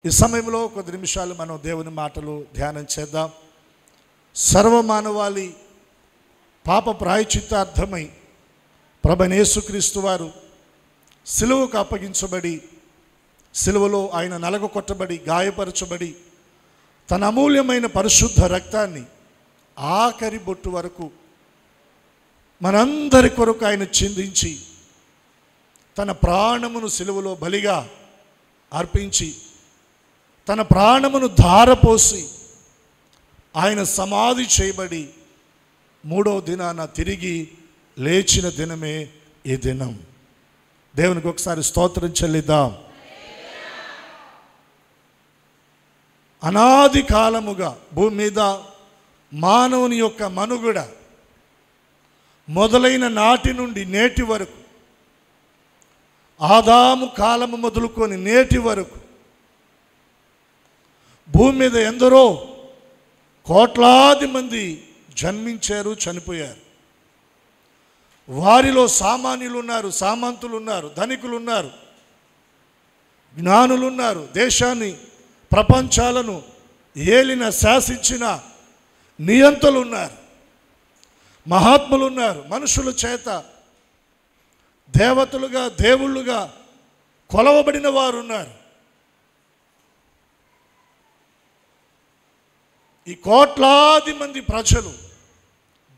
ఈ సమయంలో కొద్ది నిమిషాలు మనం దేవుని మాటలు ధ్యానం చేద్దాం. సర్వమానవాళి పాప ప్రాయశ్చిత్తార్థమై ప్రభువైన యేసుక్రీస్తు వారు సిలువకు అప్పగించబడి, సిలువలో ఆయన నలగొట్టబడి, గాయపరచబడి, తన అమూల్యమైన పరిశుద్ధ రక్తాన్ని ఆఖరి బొట్టు వరకు మనందరి కొరకు ఆయన చిందించి, తన ప్రాణమును సిలువలో బలిగా అర్పించి, తన ప్రాణమును ధారపోసి ఆయన సమాధి చేయబడి మూడవ దినాన తిరిగి లేచిన దినమే ఈ దినం. దేవునికి ఒకసారి స్తోత్రం చెల్లిద్దాం. అనాది కాలముగా భూమి మీద మానవుని యొక్క మనుగడ మొదలైన నాటి నుండి నేటి వరకు, ఆదాము కాలము మొదలుకొని నేటి వరకు భూమి మీద ఎందరో కోట్లాది మంది జన్మించారు, చనిపోయారు. వారిలో సామాన్యులు ఉన్నారు, సామంతులు ఉన్నారు, ధనికులు ఉన్నారు, జ్ఞానులు ఉన్నారు, దేశాన్ని ప్రపంచాలను ఏలిన శాసించిన నియంతలు ఉన్నారు, మహాత్ములు ఉన్నారు, మనుషుల చేత దేవతలుగా దేవుళ్ళుగా కొలవబడిన వారు ఉన్నారు. ఈ కోట్లాది మంది ప్రజలు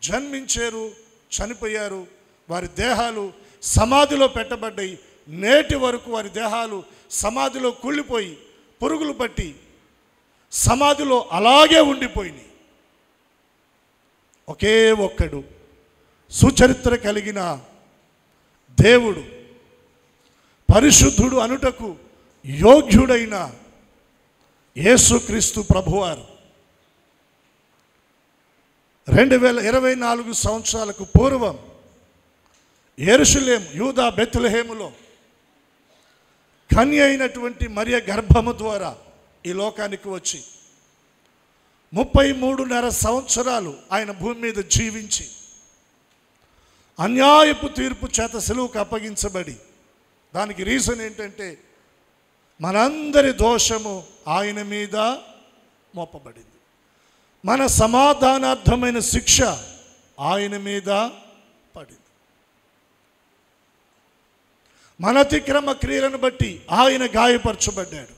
జన్మించారు, చనిపోయారు. వారి దేహాలు సమాధిలో పెట్టబడ్డాయి. నేటి వరకు వారి దేహాలు సమాధిలో కుళ్ళిపోయి పురుగులు పట్టి సమాధిలో అలాగే ఉండిపోయినాయి. ఒకే ఒక్కడు సుచరిత్ర కలిగిన దేవుడు, పరిశుద్ధుడు అనుటకు యోగ్యుడైన యేసుక్రీస్తు ప్రభువారు 2024 సంవత్సరాలకు పూర్వం యెరూషలేము యూదా బెత్లెహేములో కన్య అయినటువంటి మరియ గర్భము ద్వారా ఈ లోకానికి వచ్చి 33.5 సంవత్సరాలు ఆయన భూమి మీద జీవించి అన్యాయపు తీర్పు చేత సిలువకు అప్పగించబడి, దానికి రీజన్ ఏంటంటే మనందరి దోషము ఆయన మీద మోపబడింది. మన సమాధానార్థమైన శిక్ష ఆయన మీద పడింది. మన అతిక్రమ క్రియలను బట్టి ఆయన గాయపరచబడ్డాడు.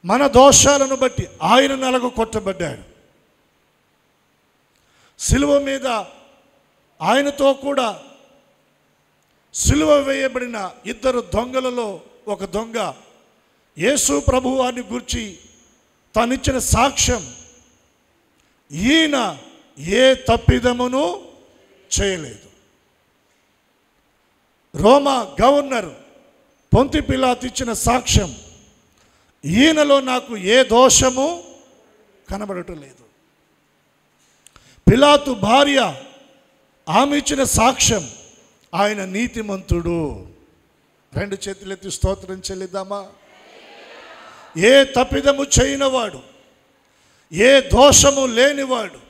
మన దోషాలను బట్టి ఆయన నలగొట్టబడ్డాడు. సిలువ మీద ఆయనతో కూడా సిలువ వేయబడిన ఇద్దరు దొంగలలో ఒక దొంగ యేసు ప్రభువాన్ని గూర్చి తనిచ్చిన సాక్ష్యం, ఈయన ఏ తప్పిదమును చేయలేదు. రోమా గవర్నర్ పొంతి పిలాతు ఇచ్చిన సాక్ష్యం, ఈయనలో నాకు ఏ దోషము కనబడటం లేదు. పిలాతు భార్య ఆమె ఇచ్చిన సాక్ష్యం, ఆయన నీతిమంతుడు. 2 చేతులెత్తి స్తోత్రం చెల్లిద్దామా? ఏ తప్పిదము చేయనివాడు, ఏ దోషము లేనివాడు,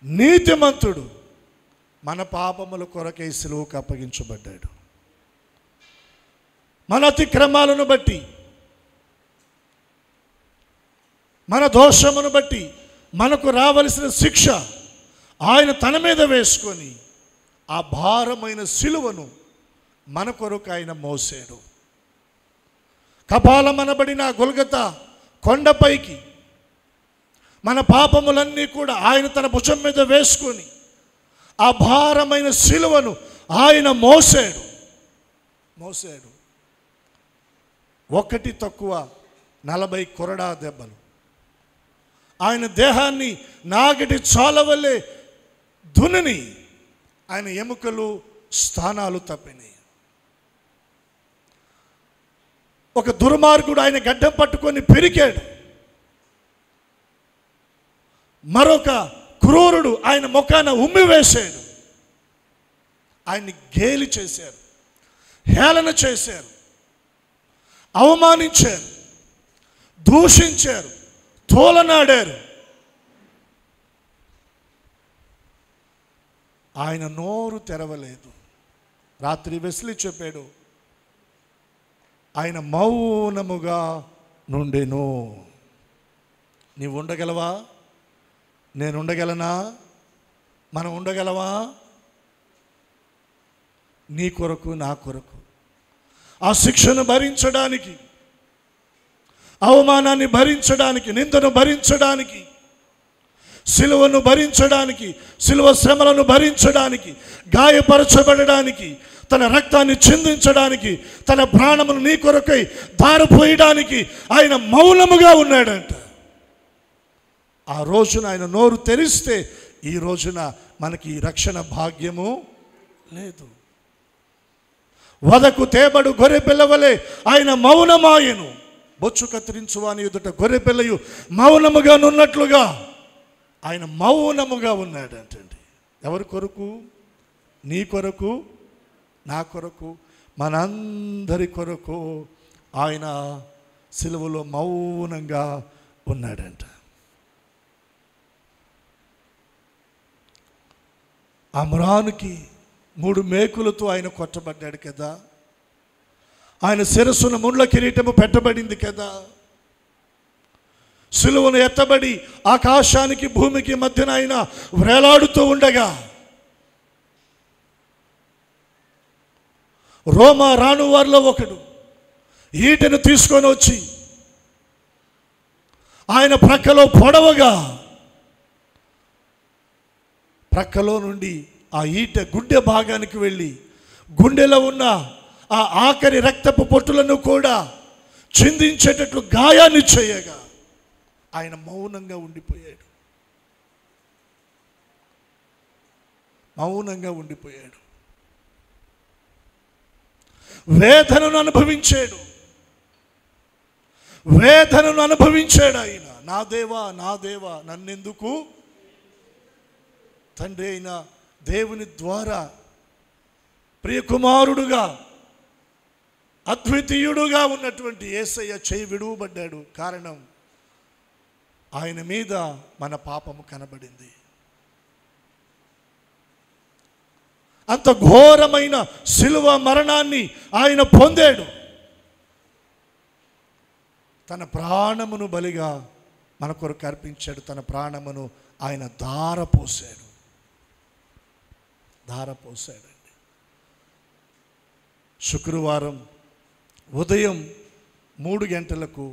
నీతిమంతుడు మన పాపముల కొరకై సిలువకు అప్పగించబడ్డాడు. మన అతిక్రమాలను బట్టి, మన దోషమును బట్టి మనకు రావలసిన శిక్ష ఆయన తన మీద వేసుకొని ఆ భారమైన సిలువను మన కొరకు ఆయన మోసాడు. కపాలమనబడిన గొల్గొతా కొండపైకి మన పాపములన్నీ కూడా ఆయన తన భుజం మీద వేసుకొని ఆ భారమైన సిలువను ఆయన మోసాడు. ఒకటి తక్కువ 40 కొరడా దెబ్బలు ఆయన దేహాన్ని నాగటి చాలవల్లే దునిని ఆయన ఎముకలు స్థానాలు తప్పినాయి. ఒక దుర్మార్గుడు ఆయన గడ్డం పట్టుకొని పెరికాడు. మరొక క్రూరుడు ఆయన ముఖాన ఉమ్మి వేశాడు. ఆయన్ని గేలి చేశారు, హేళన చేశారు, అవమానించారు, దూషించారు, తోలనాడారు. ఆయన నోరు తెరవలేదు. రాత్రి వెస్లీ చెప్పాడు, ఆయన మౌనముగా నుండెను. నీవు ఉండగలవా? నేను ఉండగలనా? మనం ఉండగలవా? నీ కొరకు, నా కొరకు ఆ శిక్షను భరించడానికి, అవమానాన్ని భరించడానికి, నిందను భరించడానికి, సిలువను భరించడానికి, సిలువ శ్రమలను భరించడానికి, గాయపరచబడడానికి, తన రక్తాన్ని చిందించడానికి, తన ప్రాణమును నీ కొరకై ధారపోయడానికి ఆయన మౌనముగా ఉన్నాడంట. ఆ రోజున ఆయన నోరు తెరిస్తే ఈ రోజున మనకి రక్షణ భాగ్యము లేదు. వదకు తేబడు గొర్రె పిల్లవలే ఆయన మౌనమాయను. బొచ్చు కత్తిరించువాని ఎదుట గొర్రె పిల్లయు మౌనముగా నున్నట్లుగా ఆయన మౌనముగా ఉన్నాడంటండి. ఎవరి కొరకు? నీ కొరకు, నా కొరకు, మనందరి కొరకు ఆయన సిలువలో మౌనంగా ఉన్నాడంట. ఆ మ్రానుకి 3 మేకులతో ఆయన కొట్టబడ్డాడు కదా. ఆయన శిరస్సును ముండ్ల కిరీటము పెట్టబడింది కదా. సిలువను ఎత్తబడి ఆకాశానికి భూమికి మధ్యన ఆయన వేలాడుతూ ఉండగా రోమా రాణువారిలో ఒకడు ఈటెను తీసుకొని వచ్చి ఆయన ప్రక్కలో పొడవగా ప్రక్కలో నుండి ఆ ఈట గుండె భాగానికి వెళ్ళి గుండెలో ఉన్న ఆ ఆఖరి రక్తపు పొట్టులను కూడా చిందించేటట్లు గాయాన్ని చేయగా ఆయన మౌనంగా ఉండిపోయాడు. మౌనంగా ఉండిపోయాడు. వేదనను అనుభవించాడు. వేదనను అనుభవించాడు ఆయన. నా దేవా, నా దేవా, నన్నెందుకు? తండ్రి అయిన దేవుని ద్వారా ప్రియకుమారుడుగా అద్వితీయుడుగా ఉన్నటువంటి యేసయ్య చేయి విడువబడ్డాడు. కారణం ఆయన మీద మన పాపము కనబడింది. అంత ఘోరమైన సిలువ మరణాన్ని ఆయన పొందాడు. తన ప్రాణమును బలిగా మన కొరకు అర్పించాడు. తన ప్రాణమును ఆయన ధారపోసాడు. ధారపోసాడండి. శుక్రవారం ఉదయం 3 గంటలకు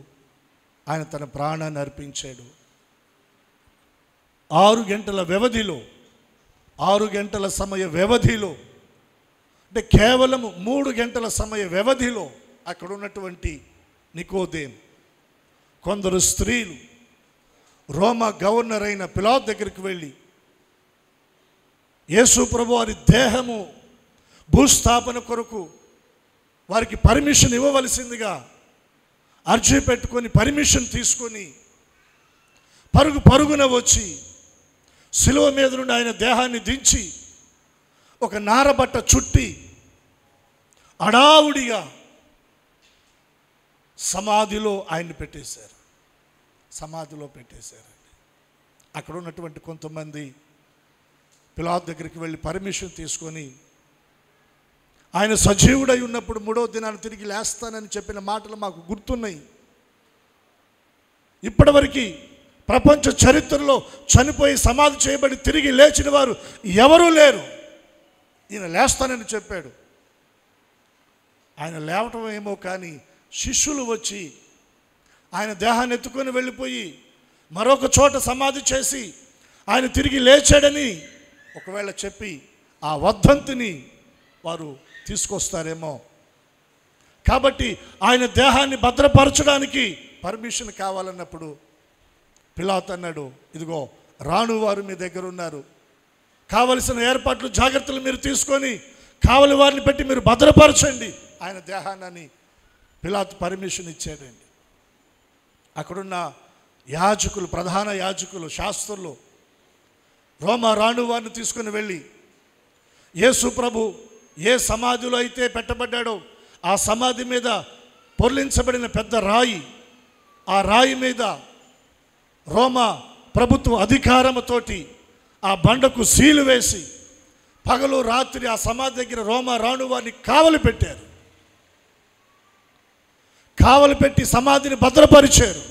ఆయన తన ప్రాణాన్ని అర్పించాడు. 6 గంటల వ్యవధిలో, 6 గంటల సమయ వ్యవధిలో, అంటే కేవలం 3 గంటల సమయ వ్యవధిలో అక్కడ ఉన్నటువంటి నికోదేము, కొందరు స్త్రీలు రోమా గవర్నర్ అయిన పిలాతు దగ్గరికి వెళ్ళి యేసు ప్రభు వారి దేహము భూస్థాపన కొరకు వారికి పర్మిషన్ ఇవ్వవలసిందిగా అర్జీ పెట్టుకొని పర్మిషన్ తీసుకొని పరుగున వచ్చి సిలువ మీద నుండి ఆయన దేహాన్ని దించి ఒక నారబట్ట చుట్టి అడావుడిగా సమాధిలో ఆయన్ని పెట్టేశారు. సమాధిలో పెట్టేశారండి. అక్కడ ఉన్నటువంటి కొంతమంది పిలాతు దగ్గరికి వెళ్ళి పర్మిషన్ తీసుకొని ఆయన సజీవుడై ఉన్నప్పుడు 3వ దినాన్ని తిరిగి లేస్తానని చెప్పిన మాటలు మాకు గుర్తున్నాయి. ఇప్పటివరకు ప్రపంచ చరిత్రలో చనిపోయి సమాధి చేయబడి తిరిగి లేచిన వారు ఎవరూ లేరు. ఈయన లేస్తానని చెప్పాడు. ఆయన లేవటం ఏమో కానీ శిష్యులు వచ్చి ఆయన దేహాన్ని ఎత్తుకొని వెళ్ళిపోయి మరొక చోట సమాధి చేసి ఆయన తిరిగి లేచాడని ఒకవేళ చెప్పి ఆ వర్ధంతిని వారు తీసుకొస్తారేమో. కాబట్టి ఆయన దేహాన్ని భద్రపరచడానికి పర్మిషన్ కావాలన్నప్పుడు పిలాతు అన్నాడు, ఇదిగో రాణు వారు మీ దగ్గర ఉన్నారు, కావలసిన ఏర్పాట్లు జాగ్రత్తలు మీరు తీసుకొని కావలి వారిని పెట్టి మీరు భద్రపరచండి ఆయన దేహాన్ని. పిలాతు పర్మిషన్ ఇచ్చాడండి. అక్కడున్న యాజకులు, ప్రధాన యాజకులు, శాస్త్రులు రోమా రాణు వారిని తీసుకుని వెళ్ళి యేసు ప్రభు ఏ సమాధిలో అయితే పెట్టబడ్డాడో ఆ సమాధి మీద పొర్లించబడిన పెద్ద రాయి, ఆ రాయి మీద రోమా ప్రభుత్వ అధికారముతోటి ఆ బండకు సీలు వేసి పగలు రాత్రి ఆ సమాధి దగ్గర రోమా రాణు వారిని కావలి పెట్టారు. కావలి పెట్టి సమాధిని భద్రపరిచారు.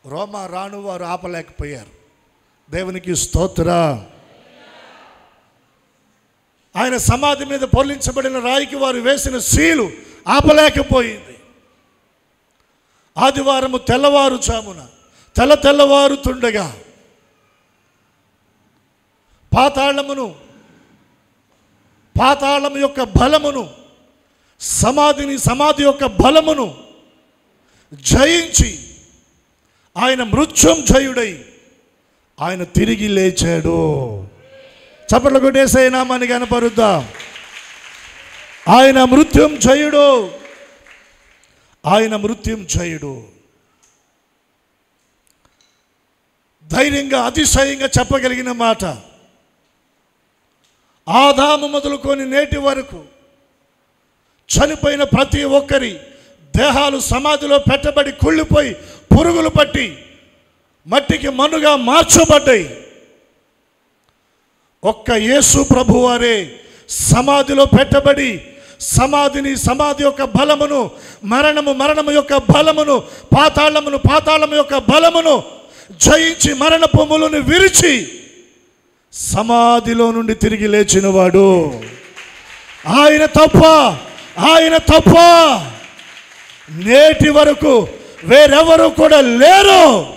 రోమా రాణు వారు ఆపలేకపోయారు. దేవునికి స్తోత్రం. ఆయన సమాధి మీద పొర్లించబడిన రాయికి వారు వేసిన సీలు ఆపలేకపోయింది. ఆదివారము తెల్లవారుజామున తెల్లవారుతుండగా పాతాళము యొక్క బలమును, సమాధి యొక్క బలమును జయించి ఆయన మృత్యుంజయుడై ఆయన తిరిగి లేచాడు. చప్పట్లు కొట్టేసే నామాన్ని కనపరుద్దాం. ఆయన మృత్యుంజయుడు, ఆయన మృత్యుంజయుడు. ధైర్యంగా అతిశయంగా చెప్పగలిగిన మాట. ఆదాము మొదలుకొని నేటి వరకు చనిపోయిన ప్రతి ఒక్కరి దేహాలు సమాధిలో పెట్టబడి కుళ్ళిపోయి పురుగులు పట్టి మట్టికి మన్నుగా మార్చబడ్డాయి. ఒక్క యేసు ప్రభువారే సమాధిలో పెట్టబడి సమాధి యొక్క బలమును, మరణము యొక్క బలమును, పాతాళము యొక్క బలమును జయించి మరణపు ములును విరిచి సమాధిలో నుండి తిరిగి లేచినవాడు. ఆయన తప్ప నేటి వరకు వేరెవరు కూడా లేరండి.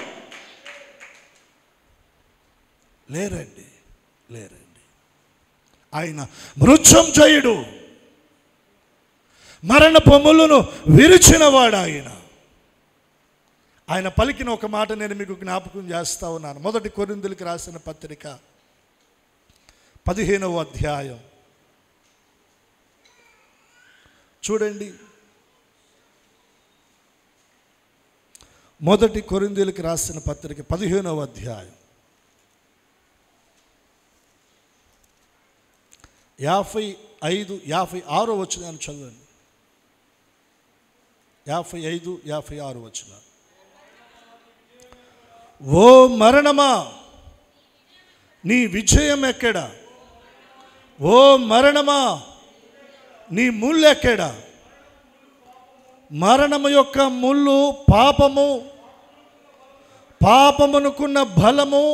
ఆయన మృత్యుంజయుడు, మరణపు ములును విరిచినవాడు. ఆయన పలికిన ఒక మాట నేను మీకు జ్ఞాపకం చేస్తా ఉన్నాను. 1 కొరింథీయులకు రాసిన పత్రిక 15వ అధ్యాయం చూడండి. 1 కొరింథీయులకు రాసిన పత్రిక 15వ అధ్యాయం 56వ వచనాన్ని చదవండి. 55, 56 వచనాలు. ఓ మరణమా నీ విజయం ఎక్కడ? ఓ మరణమా నీ ముళ్ళు ఎక్కడ? మరణము యొక్క ముళ్ళు పాపమునుకున్న బలము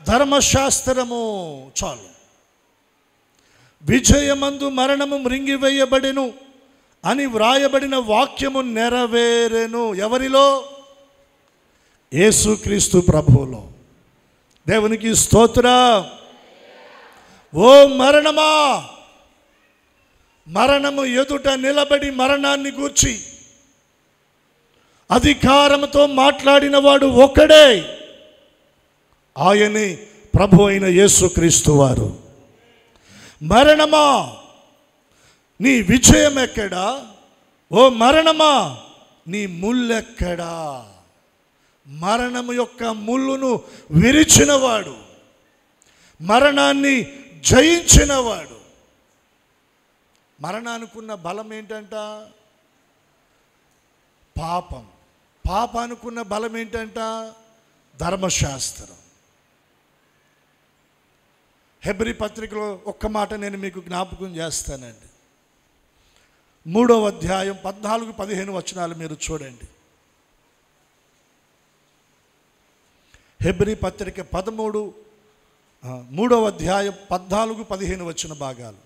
ధర్మశాస్త్రము. చాలు. విజయమందు మరణము మృంగివేయబడెను అని వ్రాయబడిన వాక్యము నెరవేరెను. ఎవరిలో? యేసుక్రీస్తు ప్రభువులో. దేవునికి స్తోత్రం. ఓ మరణమా, మరణము ఎదుట నిలబడి మరణాన్ని గూర్చి అధికారముతో మాట్లాడిన వాడు ఒక్కడే, ఆయనే ప్రభు అయిన యేసుక్రీస్తు వారు. మరణమా నీ విజయం ఎక్కడా? ఓ మరణమా నీ ముల్లెక్కడా? మరణము యొక్క ముళ్ళును విరిచినవాడు, మరణాన్ని జయించినవాడు. మరణానికున్న బలం ఏంటంట? పాపానుకున్న బలం ఏంటంట? ధర్మశాస్త్రం. హెబ్రీ పత్రికలో ఒక్క మాట నేను మీకు జ్ఞాపకం చేస్తానండి. 3వ అధ్యాయం 14, 15 వచనాలు మీరు చూడండి. హెబ్రీ పత్రిక 3వ అధ్యాయం 14, 15 వచ్చిన భాగాలు.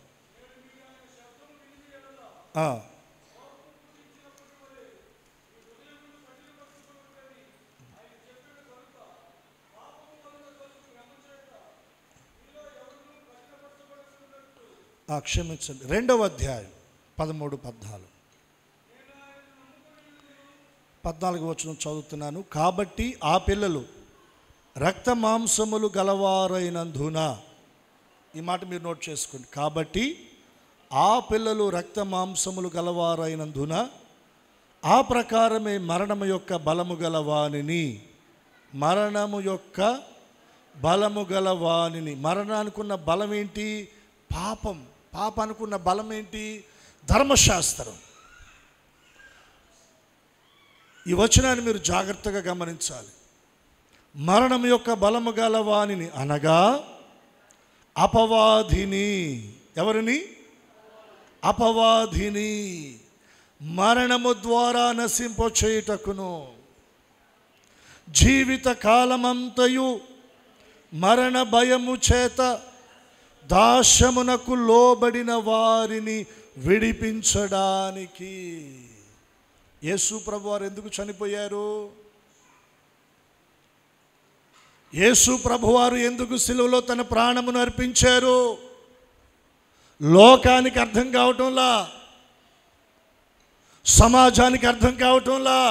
క్షమించండి, 2వ అధ్యాయం 13, 14 వచనం చదువుతున్నాను. కాబట్టి ఆ పిల్లలు రక్త మాంసములు గలవారైనందున, ఈ మాట మీరు నోట్ చేసుకోండి. కాబట్టి ఆ పిల్లలు రక్త మాంసములు గలవారైనందున ఆ ప్రకారమే మరణము యొక్క బలము గలవానిని. మరణానికున్న బలం ఏంటి? పాపానుకున్న బలం ఏంటి? ధర్మశాస్త్రం. ఈ వచనాన్ని మీరు జాగ్రత్తగా గమనించాలి. మరణం యొక్క బలము గలవానిని అనగా అపవాదిని. ఎవరిని? అపవాదిని. మరణము ద్వారా నశింపచేయుటకును జీవిత కాలమంతయు మరణ భయము చేత దాస్యమునకు లోబడిన వారిని విడిపించడానికి. యేసు ప్రభువారు ఎందుకు చనిపోయారు? యేసు ప్రభువారు ఎందుకు సిలువలో తన ప్రాణమును అర్పించారు? లోకానికి అర్థం కావటంలా, సమాజానికి అర్థం కావటంలా.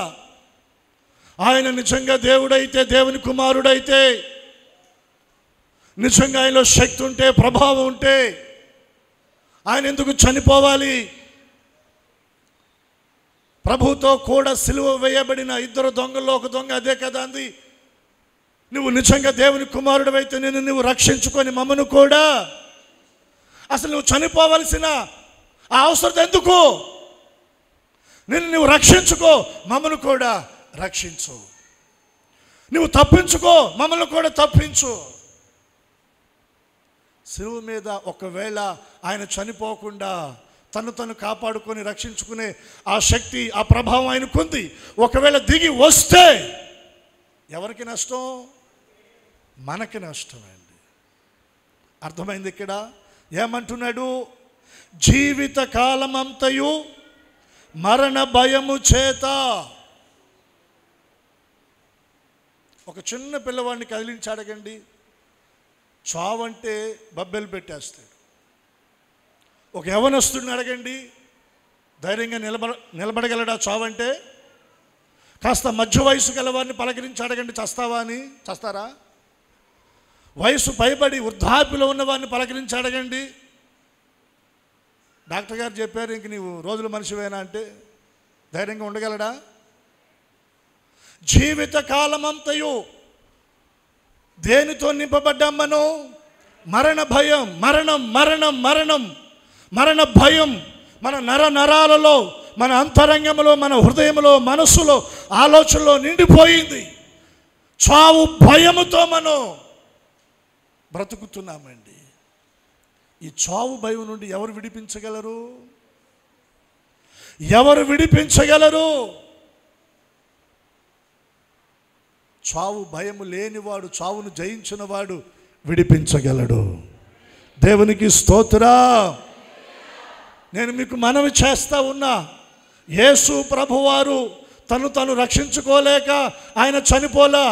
ఆయన నిజంగా దేవుడైతే, దేవుని కుమారుడైతే, నిజంగా ఆయనలో శక్తి ఉంటే, ప్రభావం ఉంటే ఆయన ఎందుకు చనిపోవాలి? ప్రభుతో కూడా సిలువ వేయబడిన ఇద్దరు దొంగల్లో ఒక దొంగ అదే కదా అంది, నువ్వు నిజంగా దేవుని కుమారుడు అయితే నిన్ను నువ్వు రక్షించుకొని మమ్మను కూడా, అసలు నువ్వు చనిపోవలసిన ఆ అవసరం ఎందుకు? నిన్ను నువ్వు రక్షించుకో, మమ్మను కూడా రక్షించు. నువ్వు తప్పించుకో, మమ్మల్ని కూడా తప్పించు. సిలువ మీద ఒకవేళ ఆయన చనిపోకుండా తను కాపాడుకొని రక్షించుకునే ఆ శక్తి, ఆ ప్రభావం ఆయనకుంది. ఒకవేళ దిగి వస్తే ఎవరికి నష్టం? మనకి నష్టం అండి. అర్థమైంది? ఇక్కడ ఏమంటున్నాడు? జీవిత కాలమంతయు మరణ భయము చేత. ఒక చిన్న పిల్లవాడిని కదిలించి అడగండి, చావంటే బబ్బెలు పెట్టేస్తాడు. ఒక యవనస్తుడిని అడగండి, ధైర్యంగా నిలబడగలడా చావంటే? కాస్త మధ్య వయసు గలవారిని పలకరించి అడగండి, చస్తావా అని. చస్తారా? వయసు పైబడి వృద్ధాప్యలో ఉన్నవారిని పలకరించి అడగండి, డాక్టర్ గారు చెప్పారు ఇంక నీవు రోజుల మనిషివేనా అంటే ధైర్యంగా ఉండగలడా? జీవిత కాలమంతయు దేనితో నింపబడ్డామను? మరణ భయం. మరణం మరణం మరణం మరణ భయం మన నరాలలో, మన అంతరంగంలో, మన హృదయంలో, మనస్సులో, ఆలోచనలో నిండిపోయింది. చావు భయముతో మనం బ్రతుకుతున్నామండి. ఈ చావు భయం నుండి ఎవరు విడిపించగలరు? ఎవరు విడిపించగలరు? చావు భయము లేనివాడు, చావును జయించిన వాడు విడిపించగలడు. దేవునికి స్తోత్రం. నేను మీకు మనవి చేస్తా ఉన్నా, యేసు ప్రభువారు తను రక్షించుకోలేక ఆయన చనిపోలా.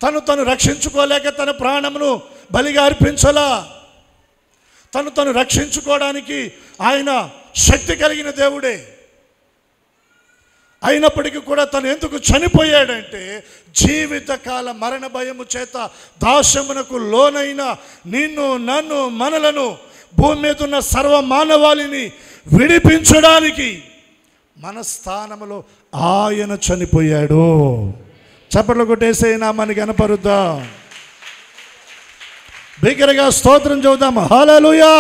తను రక్షించుకోలేక తన ప్రాణమును బలిగా అర్పించలా. తను రక్షించుకోవడానికి ఆయన శక్తి కలిగిన దేవుడే. అయినప్పటికీ కూడా తను ఎందుకు చనిపోయాడంటే, జీవితకాల మరణ భయము చేత దాస్యమునకు లోనైన నిన్ను, నన్ను, మనలను, భూమి మీద ఉన్న సర్వ మానవాళిని విడిపించడానికి మన స్థానములో ఆయన చనిపోయాడు. చప్పట్లు కొట్టేసే నామాన్ని కనపరుద్దాం. బిగ్గరగా స్తోత్రం చెబుదాం. హల్లెలూయా,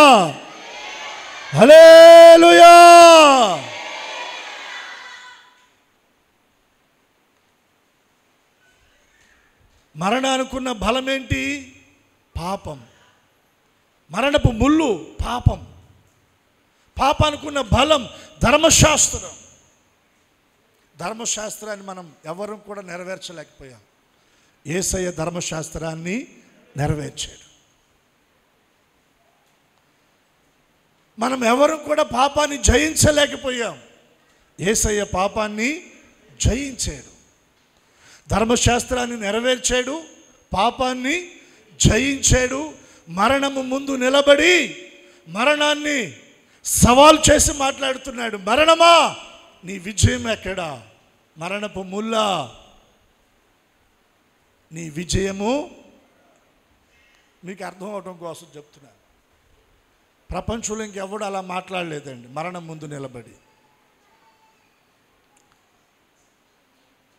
హల్లెలూయా. మరణానికున్న బలం ఏంటి? పాపం. మరణపు ముళ్ళు పాపం. పాపానికున్న బలం ధర్మశాస్త్రం. ధర్మశాస్త్రాన్ని మనం ఎవరు కూడా నెరవేర్చలేకపోయాం. యేసయ్య ధర్మశాస్త్రాన్ని నెరవేర్చాడు. మనం ఎవరు కూడా పాపాన్ని జయించలేకపోయాం. యేసయ్య పాపాన్ని జయించాడు. ధర్మశాస్త్రాన్ని నెరవేర్చాడు, పాపాన్ని జయించాడు. మరణము ముందు నిలబడి మరణాన్ని సవాల్ చేసి మాట్లాడుతున్నాడు. మరణమా, నీ విజయం ఎక్కడా? మరణపు ముల్లా, నీ విజయము. మీకు అర్థం అవడం కోసం చెప్తున్నాను. ప్రపంచంలో ఇంకెవడు అలా మాట్లాడలేదండి. మరణం ముందు నిలబడి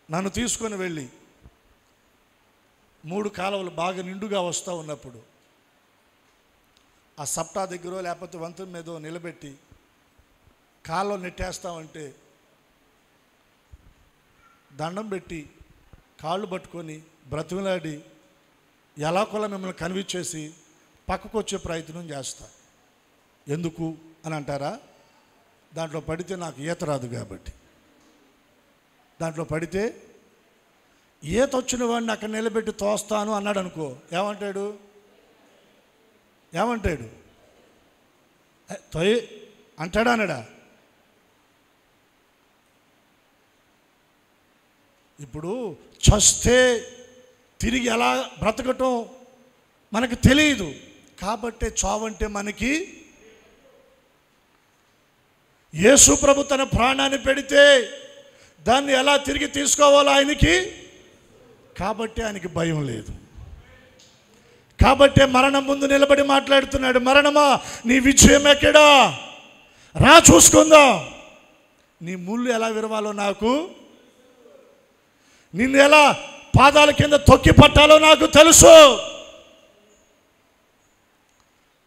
నన్ను తీసుకొని వెళ్ళి 3 కాలువలు బాగా నిండుగా వస్తూ ఉన్నప్పుడు ఆ సప్టా దగ్గర లేకపోతే వంతెన మీదో నిలబెట్టి కాలువ నెట్టేస్తామంటే దండం పెట్టి కాళ్ళు పట్టుకొని బ్రతిమలాడి ఎలాగోలా మిమ్మల్ని కన్విన్స్ చేసి పక్కకు వచ్చే ప్రయత్నం చేస్తా. ఎందుకు అని అంటారా? దాంట్లో పడితే నాకు ఈత రాదు కాబట్టి. దాంట్లో పడితే ఈత వచ్చిన వాడిని అక్కడ నిలబెట్టి తోస్తాను అన్నాడు అనుకో, ఏమంటాడు? తొయ్ అంటాడా అనడా? ఇప్పుడు చస్తే తిరిగి ఎలా బ్రతకటం మనకు తెలియదు కాబట్టి చావంటే మనకి. యేసు ప్రభు తన ప్రాణాన్ని పెడితే దాన్ని ఎలా తిరిగి తీసుకోవాలో ఆయనకి, కాబట్టి ఆయనకి భయం లేదు. కాబట్టే మరణం ముందు నిలబడి మాట్లాడుతున్నాడు, మరణమా నీ విజయం ఎక్కడా, రా చూసుకుందాం. నీ ముళ్ళు ఎలా విరవాలో నాకు, నిన్ను ఎలా పాదాల కింద తొక్కి పట్టాలో నాకు తెలుసు.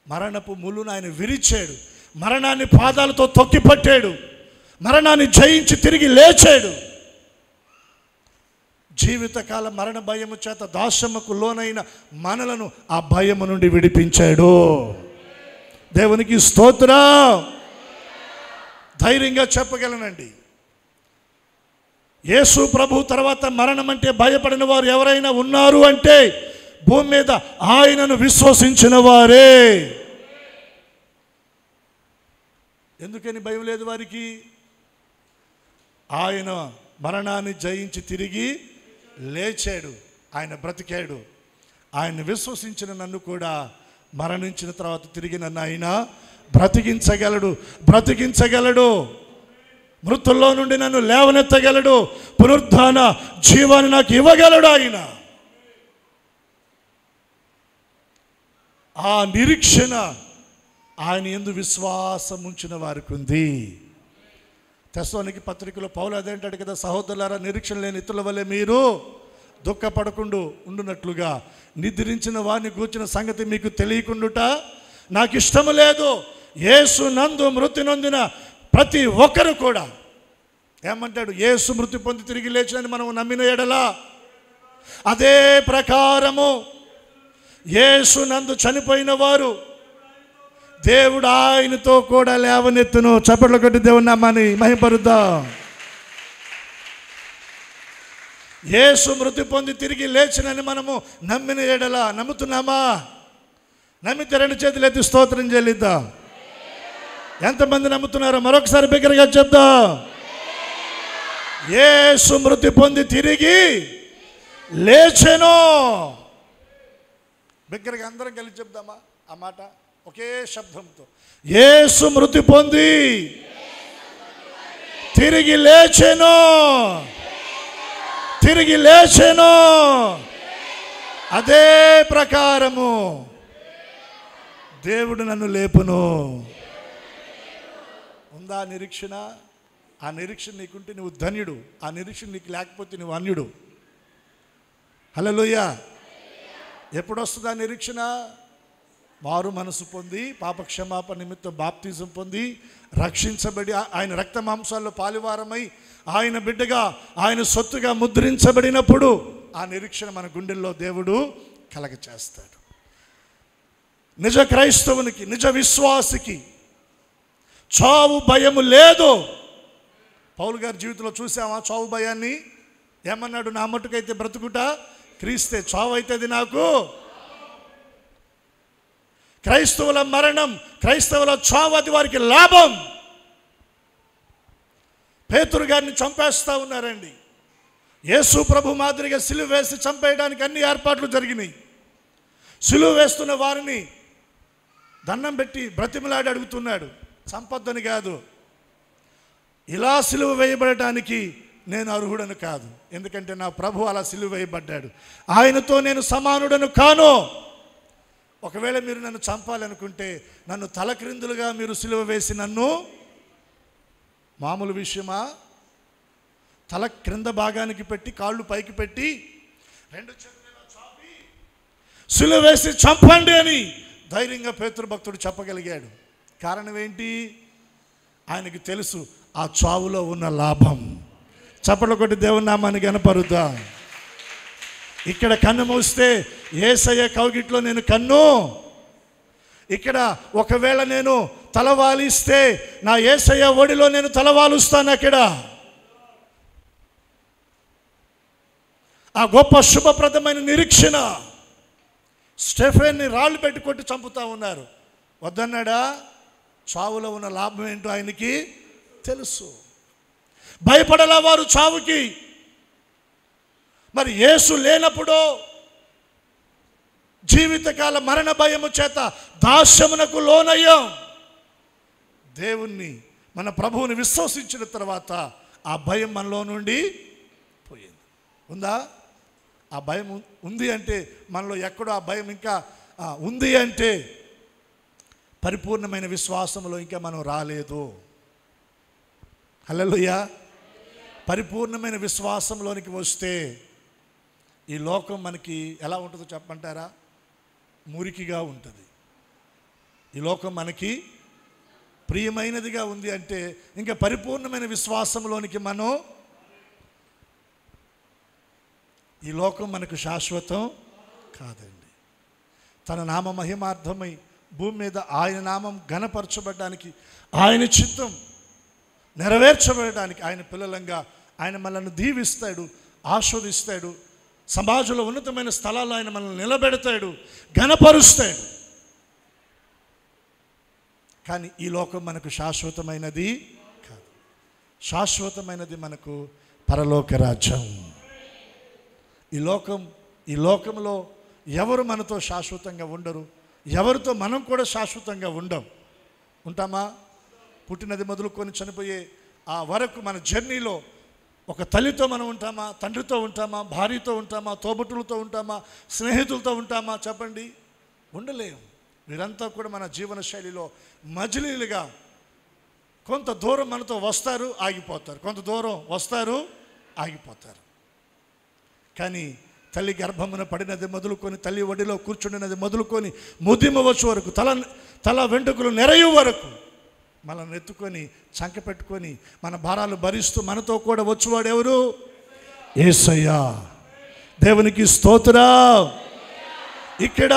మరణపు ముళ్ళును ఆయన విరిచాడు, మరణాన్ని పాదాలతో తొక్కి పట్టాడు, మరణాన్ని జయించి తిరిగి లేచాడు. జీవితకాల మరణ భయము చేత దాస్యముకు లోనైన మనలను ఆ భయము నుండి విడిపించాడు. దేవునికి స్తోత్రం. ధైర్యంగా చెప్పగలనండి, యేసు ప్రభు తర్వాత మరణం అంటే భయపడిన వారు ఎవరైనా ఉన్నారు అంటే భూమి మీద ఆయనను విశ్వసించిన వారే. ఎందుకని భయం లేదు వారికి? ఆయన మరణాన్ని జయించి తిరిగి లేచాడు, ఆయన బ్రతికాడు. ఆయన విశ్వసించిన నన్ను కూడా మరణించిన తర్వాత తిరిగి నన్ను ఆయన బ్రతికించగలడు. మృతుల్లో నుండి నన్ను లేవనెత్తగలడు. పునరుద్ధాన జీవాన్ని నాకు ఇవ్వగలడు ఆయన. ఆ నిరీక్షణ ఆయన యందు విశ్వాసం ఉంచిన వారికి ఉంది. తెస్సలోనికీ పత్రికలో పౌలు అదేంటాడు కదా, సహోదరులారా నిరీక్షణ లేని ఇతరుల వలె మీరు దుఃఖపడకుండా ఉండునట్లుగా నిద్రించిన వారిని గూర్చిన సంగతి మీకు తెలియకుండుట నాకు ఇష్టము లేదు. యేసు నందు మృతి నొందిన ప్రతి ఒక్కరు కూడా ఏమంటాడు? యేసు మృతి పొంది తిరిగి లేచినని మనం నమ్మిన ఎడలా అదే ప్రకారము యేసు నందు చనిపోయిన వారు దేవుడు ఆయనతో కూడా లేవనెత్తును. చప్పట్లు కొట్టి దేవుని నామాన్ని మహిమపరుద్దాం. యేసు మృతి పొంది తిరిగి లేచినని మనము నమ్మిన ఎడలా నమ్ముతున్నామా? నమ్మితే రెండు చేతులు ఎత్తి స్తోత్రం చెల్లిద్దాం. ఎంతమంది నమ్ముతున్నారో మరొకసారి బిగ్గరగా చెప్దాం. యేసు మృతి పొంది తిరిగి లేచెను. బిగ్గరగా అందరం కలిసి చెప్దామా ఆ మాట ఒకే శబ్దంతో? యేసు మృతి పొంది తిరిగి లేచెను. అదే ప్రకారము దేవుడు నన్ను లేపును. ఉందా నిరీక్షణ? ఆ నిరీక్షణ నీకుంటే నువ్వు ధన్యుడు. ఆ నిరీక్షణ నీకు లేకపోతే నువ్వు అన్యుడు. హల్లెలూయా. ఎప్పుడు వస్తుంది ఆ నిరీక్షణ? మారు మనసు పొంది పాపక్షమాపణ నిమిత్తం బాప్తిజం పొంది రక్షించబడి ఆయన రక్త మాంసాల్లో పాలువారమై ఆయన బిడ్డగా ఆయన సొత్తుగా ముద్రించబడినప్పుడు ఆ నిరీక్షణ మన గుండెల్లో దేవుడు కలగచేస్తాడు. నిజ క్రైస్తవునికి, నిజ విశ్వాసికి చావు భయము లేదు. పౌలు గారి జీవితంలో చూసామా చావు భయాన్ని? ఏమన్నాడు? నా మట్టుకైతే బ్రతుకుట క్రీస్తే, చావు అవుతుంది నాకు. క్రైస్తవుల మరణం, క్రైస్తవుల చావు అది వారికి లాభం. పేతురు గారిని చంపేస్తూ ఉన్నారండి. యేసు ప్రభు మాదిరిగా సిలువ వేసి చంపేయడానికి అన్ని ఏర్పాట్లు జరిగినాయి. సిలువ వేస్తున్న వారిని దండం పెట్టి బ్రతిమలాడి అడుగుతున్నాడు, చంపొద్దని కాదు, ఇలా సిలువ వేయబడటానికి నేను అర్హుడను కాదు, ఎందుకంటే నా ప్రభు అలా సిలువ వేయబడ్డాడు, ఆయనతో నేను సమానుడను కాను. ఒకవేళ మీరు నన్ను చంపాలనుకుంటే నన్ను తలక్రిందులుగా మీరు సిలువ వేసి నన్ను, మామూలు విషయమా, తల క్రింద భాగానికి పెట్టి కాళ్ళు పైకి పెట్టి రెండు చేతులు చాపి సిలువ వేసి చంపండి అని ధైర్యంగా పేతురు భక్తుడు చెప్పగలిగాడు. కారణం ఏంటి? ఆయనకి తెలుసు ఆ చావులో ఉన్న లాభం. చప్పట్లు కొట్టి దేవుని నామాన్ని గనపరుద్దాం. ఇక్కడ కన్ను మూస్తే యేసయ్య కౌగిట్లో నేను కన్ను. ఇక్కడ ఒకవేళ నేను తలవాలిస్తే నా యేసయ్య ఒడిలో నేను తలవాలుస్తాను. అక్కడ ఆ గొప్ప శుభప్రదమైన నిరీక్షణ. స్టెఫెన్ని రాళ్ళు పెట్టి కొట్టి చంపుతా ఉన్నారు. వద్దన్నాడా? చావులో ఉన్న లాభం ఏంటో ఆయనకి తెలుసు. భయపడలా వారు చావుకి. మరి యేసు లేనప్పుడు జీవితకాల మరణ భయము చేత దాస్యమునకు లోనయ్యాం. దేవుణ్ణి, మన ప్రభువుని విశ్వసించిన తర్వాత ఆ భయం మనలో నుండి పోయింది. ఉందా? ఆ భయం ఉంది అంటే మనలో ఎక్కడో ఆ భయం ఇంకా ఉంది అంటే పరిపూర్ణమైన విశ్వాసంలో ఇంకా మనం రాలేదు. హల్లెలూయా. పరిపూర్ణమైన విశ్వాసంలోనికి వస్తే ఈ లోకం మనకి ఎలా ఉంటుందో చెప్పమంటారా? మురికిగా ఉంటుంది. ఈ లోకం మనకి ప్రియమైనదిగా ఉంది అంటే ఇంకా పరిపూర్ణమైన విశ్వాసంలోనికి మనం, ఈ లోకం మనకు శాశ్వతం కాదండి. తన నామ మహిమార్థమై భూమి మీద ఆయన నామం ఘనపరచబడడానికి, ఆయన చిత్తం నెరవేర్చబడడానికి ఆయన పిల్లలంగా ఆయన మనల్ని దీవిస్తాడు, ఆస్వాదిస్తాడు. సమాజంలో ఉన్నతమైన స్థలాల్లో ఆయన మనల్ని నిలబెడతాడు, ఘనపరుస్తాడు. కానీ ఈ లోకం మనకు శాశ్వతమైనది కాదు. శాశ్వతమైనది మనకు పరలోక రాజ్యం. ఈ లోకంలో ఎవరు మనతో శాశ్వతంగా ఉండరు. ఎవరితో మనం కూడా శాశ్వతంగా ఉంటామా? పుట్టినది మొదలుకొని చనిపోయే ఆ వరకు మన జర్నీలో ఒక తల్లితో మనం ఉంటామా? తండ్రితో ఉంటామా? భార్యతో ఉంటామా? తోబుట్టులతో ఉంటామా? స్నేహితులతో ఉంటామా? చెప్పండి. ఉండలేము. వీరంతా కూడా మన జీవన శైలిలో మజిలీలుగా కొంత దూరం మనతో వస్తారు, ఆగిపోతారు, కొంత దూరం వస్తారు, ఆగిపోతారు. కానీ తల్లి గర్భమున పడినది మొదలుకొని, తల్లి ఒడిలో కూర్చుండినది మొదలుకొని, ముదిమ వచ్చు వరకు, తల వెంట్రుకలు నెరయు వరకు మనల్ని ఎత్తుకొని చంక పెట్టుకొని మన భారాలు భరిస్తూ మనతో కూడా వచ్చేవాడు ఎవరు? యేసయ్యా. దేవునికి స్తోత్రం. ఇక్కడ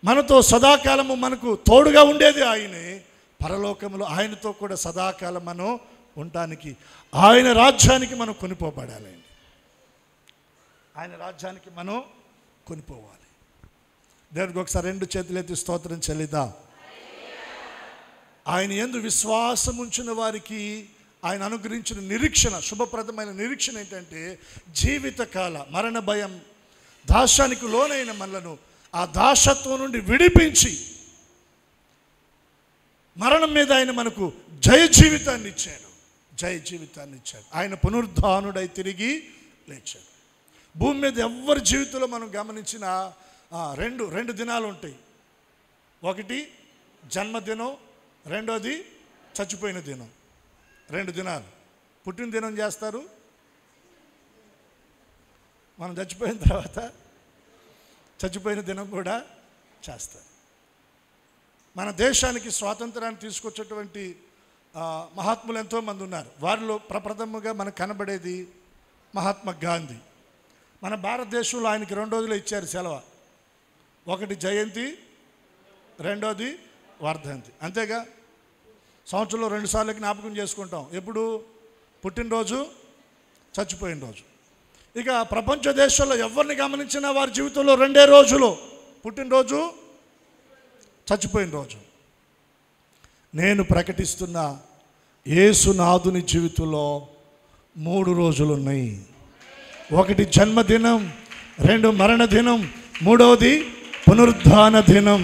మనతో సదాకాలము మనకు తోడుగా ఉండేది ఆయనే. పరలోకంలో ఆయనతో కూడా సదాకాలం మనం ఉండటానికి, ఆయన రాజ్యానికి మనం కొనిపోబడాలి. ఆయన రాజ్యానికి మనం కొనిపోవాలి. దేవునికి ఒకసారి 2 చేతులెత్తి స్తోత్రం చెల్లిద్దాం. ఆయన యందు విశ్వాసం ఉంచిన వారికి ఆయన అనుగ్రహించిన నిరీక్షణ, శుభప్రదమైన నిరీక్షణ ఏంటంటే జీవితకాల మరణ భయం, దాస్యానికి లోనైన మనలను ఆ దాసత్వం నుండి విడిపించి మరణం మీద ఆయన మనకు జయ జీవితాన్ని ఇచ్చాడు. ఆయన పునరుద్ధానుడై తిరిగి లేచాడు. భూమి మీద ఎవరి జీవితంలో మనం గమనించిన రెండు దినాలు ఉంటాయి. ఒకటి జన్మదినం, రెండోది చచ్చిపోయిన దినం. 2 దినాలు. పుట్టిన దినం చేస్తారు, మనం చచ్చిపోయిన తర్వాత చచ్చిపోయిన దినం కూడా చేస్తారు. మన దేశానికి స్వాతంత్రాన్ని తీసుకొచ్చేటువంటి మహాత్ములు ఎంతోమంది ఉన్నారు. వారిలో ప్రప్రథముగా మనకు కనబడేది మహాత్మా గాంధీ. మన భారతదేశంలో ఆయనకి 2 రోజులు ఇచ్చారు సెలవు. ఒకటి జయంతి, రెండోది వర్ధంతి. అంతేగా, సంవత్సరంలో 2 సార్లు జ్ఞాపకం చేసుకుంటాం. ఎప్పుడు? పుట్టినరోజు, చచ్చిపోయిన రోజు. ఇక ప్రపంచ దేశాల్లో ఎవరిని గమనించినా వారి జీవితంలో 2 రోజులు, పుట్టినరోజు, చచ్చిపోయిన రోజు. నేను ప్రకటిస్తున్న యేసునాథుని జీవితంలో 3 రోజులు ఉన్నాయి. ఒకటి జన్మదినం, 2 మరణ దినం, 3వది పునరుద్ధాన దినం,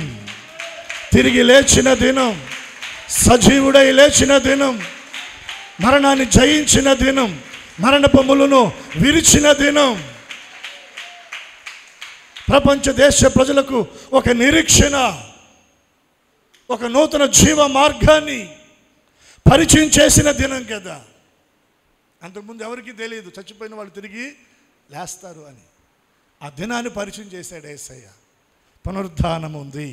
తిరిగి లేచిన దినం, సజీవుడై లేచిన దినం, మరణాన్ని జయించిన దినం, మరణపు ముళ్ళును విరిచిన దినం. ప్రపంచ దేశ ప్రజలకు ఒక నిరీక్షణ, ఒక నూతన జీవ మార్గాన్ని పరిచయం చేసిన దినం కదా. అంతకుముందు ఎవరికి తెలియదు చచ్చిపోయిన వాళ్ళు తిరిగి లేస్తారు అని. ఆ దినాన్ని పరిచయం చేశాడు యేసయ్య. పునరుద్ధానం ఉంది.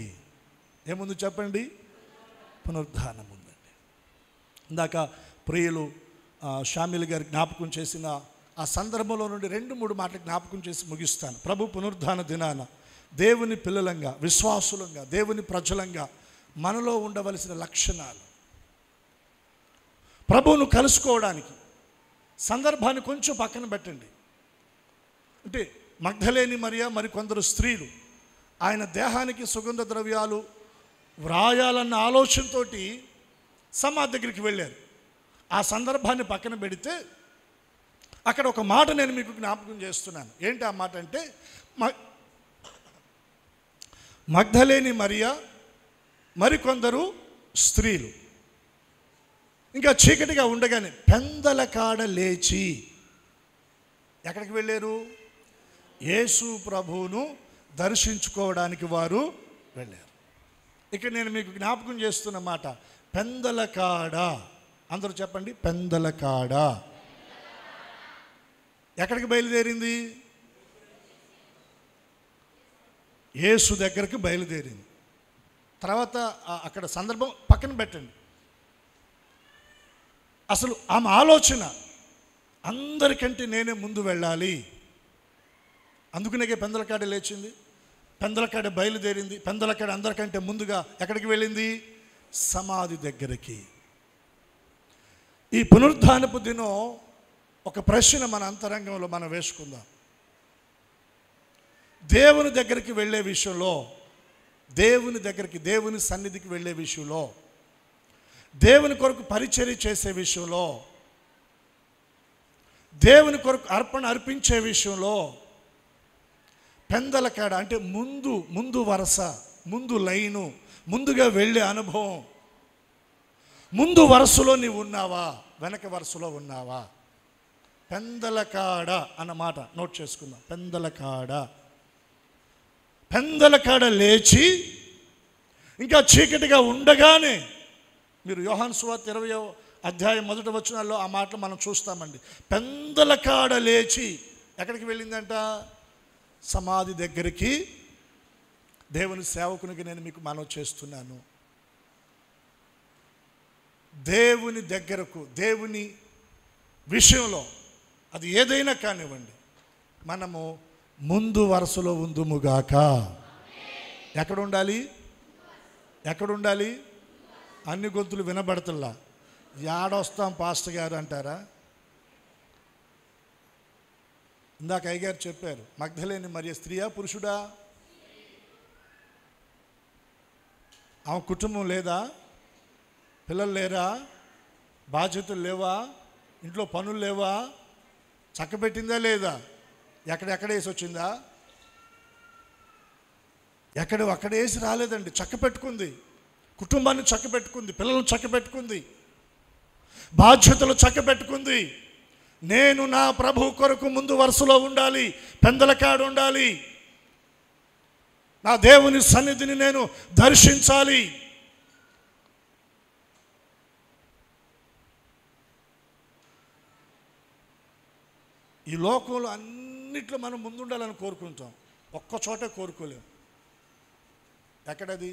ఏముంది చెప్పండి? పునరుద్ధానం ఉందండి. ఇందాక ప్రియులు షామిల్ గారు జ్ఞాపకం చేసిన ఆ సందర్భంలో నుండి 2-3 మాటలు జ్ఞాపకం చేసి ముగిస్తాను. ప్రభు పునరుద్ధాన దినాన దేవుని పిల్లలంగా, విశ్వాసులంగా, దేవుని ప్రజలంగా మనలో ఉండవలసిన లక్షణాలు. ప్రభువును కలుసుకోవడానికి సందర్భాన్ని కొంచెం పక్కన పెట్టండి. అంటే మగ్ధలేని మరియ మరికొందరు స్త్రీలు ఆయన దేహానికి సుగంధ ద్రవ్యాలు వ్రాయాలన్న ఆలోచనతో సమాధి దగ్గరికి వెళ్ళారు. ఆ సందర్భాన్ని పక్కన పెడితే అక్కడ ఒక మాట నేను మీకు జ్ఞాపకం చేస్తున్నాను. ఏంటి ఆ మాట అంటే, మగ్ధలేని మరియ మరికొందరు స్త్రీలు ఇంకా చీకటిగా ఉండగానే పెందల కాడ లేచి ఎక్కడికి వెళ్ళారు? యేసు ప్రభువును దర్శించుకోవడానికి వారు వెళ్ళారు. ఇక్కడ నేను మీకు జ్ఞాపకం చేస్తున్న మాట పెందల కాడ. అందరూ చెప్పండి, పెందల కాడ. ఎక్కడికి బయలుదేరింది? యేసు దగ్గరికి బయలుదేరింది. తర్వాత అక్కడ సందర్భం పక్కన పెట్టండి. అసలు ఆమె ఆలోచన అందరికంటే నేనే ముందు వెళ్ళాలి. అందుకనే పెందలకాడ లేచింది, పెందలకాడ బయలుదేరింది. పెందలకాడ అందరికంటే ముందుగా ఎక్కడికి వెళ్ళింది? సమాధి దగ్గరికి. ఈ పునరుద్ధానపు దినం ఒక ప్రశ్న మన అంతరంగంలో మనం వేసుకుందాం. దేవుని దగ్గరికి వెళ్ళే విషయంలో, దేవుని దగ్గరికి, దేవుని సన్నిధికి వెళ్ళే విషయంలో, దేవుని కొరకు పరిచర్య చేసే విషయంలో, దేవుని కొరకు అర్పణ అర్పించే విషయంలో పెందలకాడ అంటే ముందు వరుస, ముందు లైను, ముందుగా వెళ్ళే అనుభవం. ముందు వరుసలో నీవు ఉన్నావా, వెనక వరుసలో ఉన్నావా? పెందలకాడ అన్నమాట నోట్ చేసుకుందాం. పెందలకాడ లేచి ఇంకా చీకటిగా ఉండగానే, మీరు యోహాను సువార్త 20వ అధ్యాయం 1వ వచనాల్లో ఆ మాటలు మనం చూస్తామండి. పెందలకాడ లేచి ఎక్కడికి వెళ్ళిందంట? సమాధి దగ్గరికి. దేవుని సేవకునికి నేను మీకు మనవి చేస్తున్నాను, దేవుని దగ్గరకు, దేవుని విషయంలో అది ఏదైనా కానివ్వండి, మనము ముందు వరుసలో ఉందుముగాక. ఎక్కడుండాలి? అన్ని గొంతులు వినబడతల్లా. యాడొస్తాం పాస్టర్ గారు అంటారా? ఇందాక అయ్యగారు చెప్పారు, మగ్ధలేని మరియ స్త్రీయా పురుషుడా? ఆమె కుటుంబం లేదా? పిల్లలు లేరా? బాధ్యతలు లేవా? ఇంట్లో పనులు లేవా? చక్కబెట్టిందా లేదా? ఎక్కడ వేసి వచ్చిందా? అక్కడ వేసి రాలేదండి. చక్కపెట్టుకుంది, కుటుంబాన్ని చక్కబెట్టుకుంది, పిల్లలను చక్కబెట్టుకుంది, బాధ్యతలు చక్కబెట్టుకుంది. నేను నా ప్రభు కొరకు ముందు వరుసలో ఉండాలి, పెందలకాడు ఉండాలి, నా దేవుని సన్నిధిని నేను దర్శించాలి. ఈ లోకంలో అన్నిట్లో మనం ముందుండాలని కోరుకుంటాం, ఒక్క చోటే కోరుకోలేం. ఎక్కడది?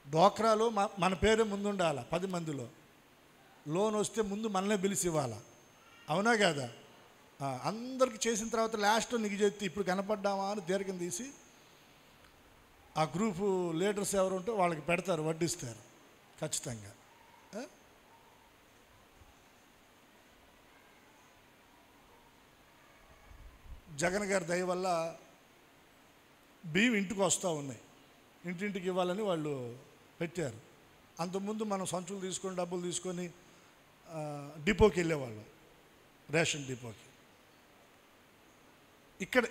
డోక్రాలో మన పేరే ముందుండాలి. 10 మందిలో లోన్ వస్తే ముందు మనల్నే పిలిచి ఇవ్వాలా, అవునా కదా? అందరికి చేసిన తర్వాత లాస్ట్లో నీకు చెప్తే ఇప్పుడు కనపడ్డామా అని దీర్ఘం తీసి ఆ గ్రూపు లీడర్స్ ఎవరు ఉంటే వాళ్ళకి పెడతారు, వడ్డిస్తారు ఖచ్చితంగా. జగన్ గారి దయ వల్ల బియ్యం ఇంటికి వస్తూ ఉన్నాయి, ఇంటింటికి ఇవ్వాలని వాళ్ళు పెట్టారు. అంతకుముందు మనం సంచులు తీసుకొని డబ్బులు తీసుకొని డిపోకి వెళ్ళేవాళ్ళం, రేషన్ డిపోకి.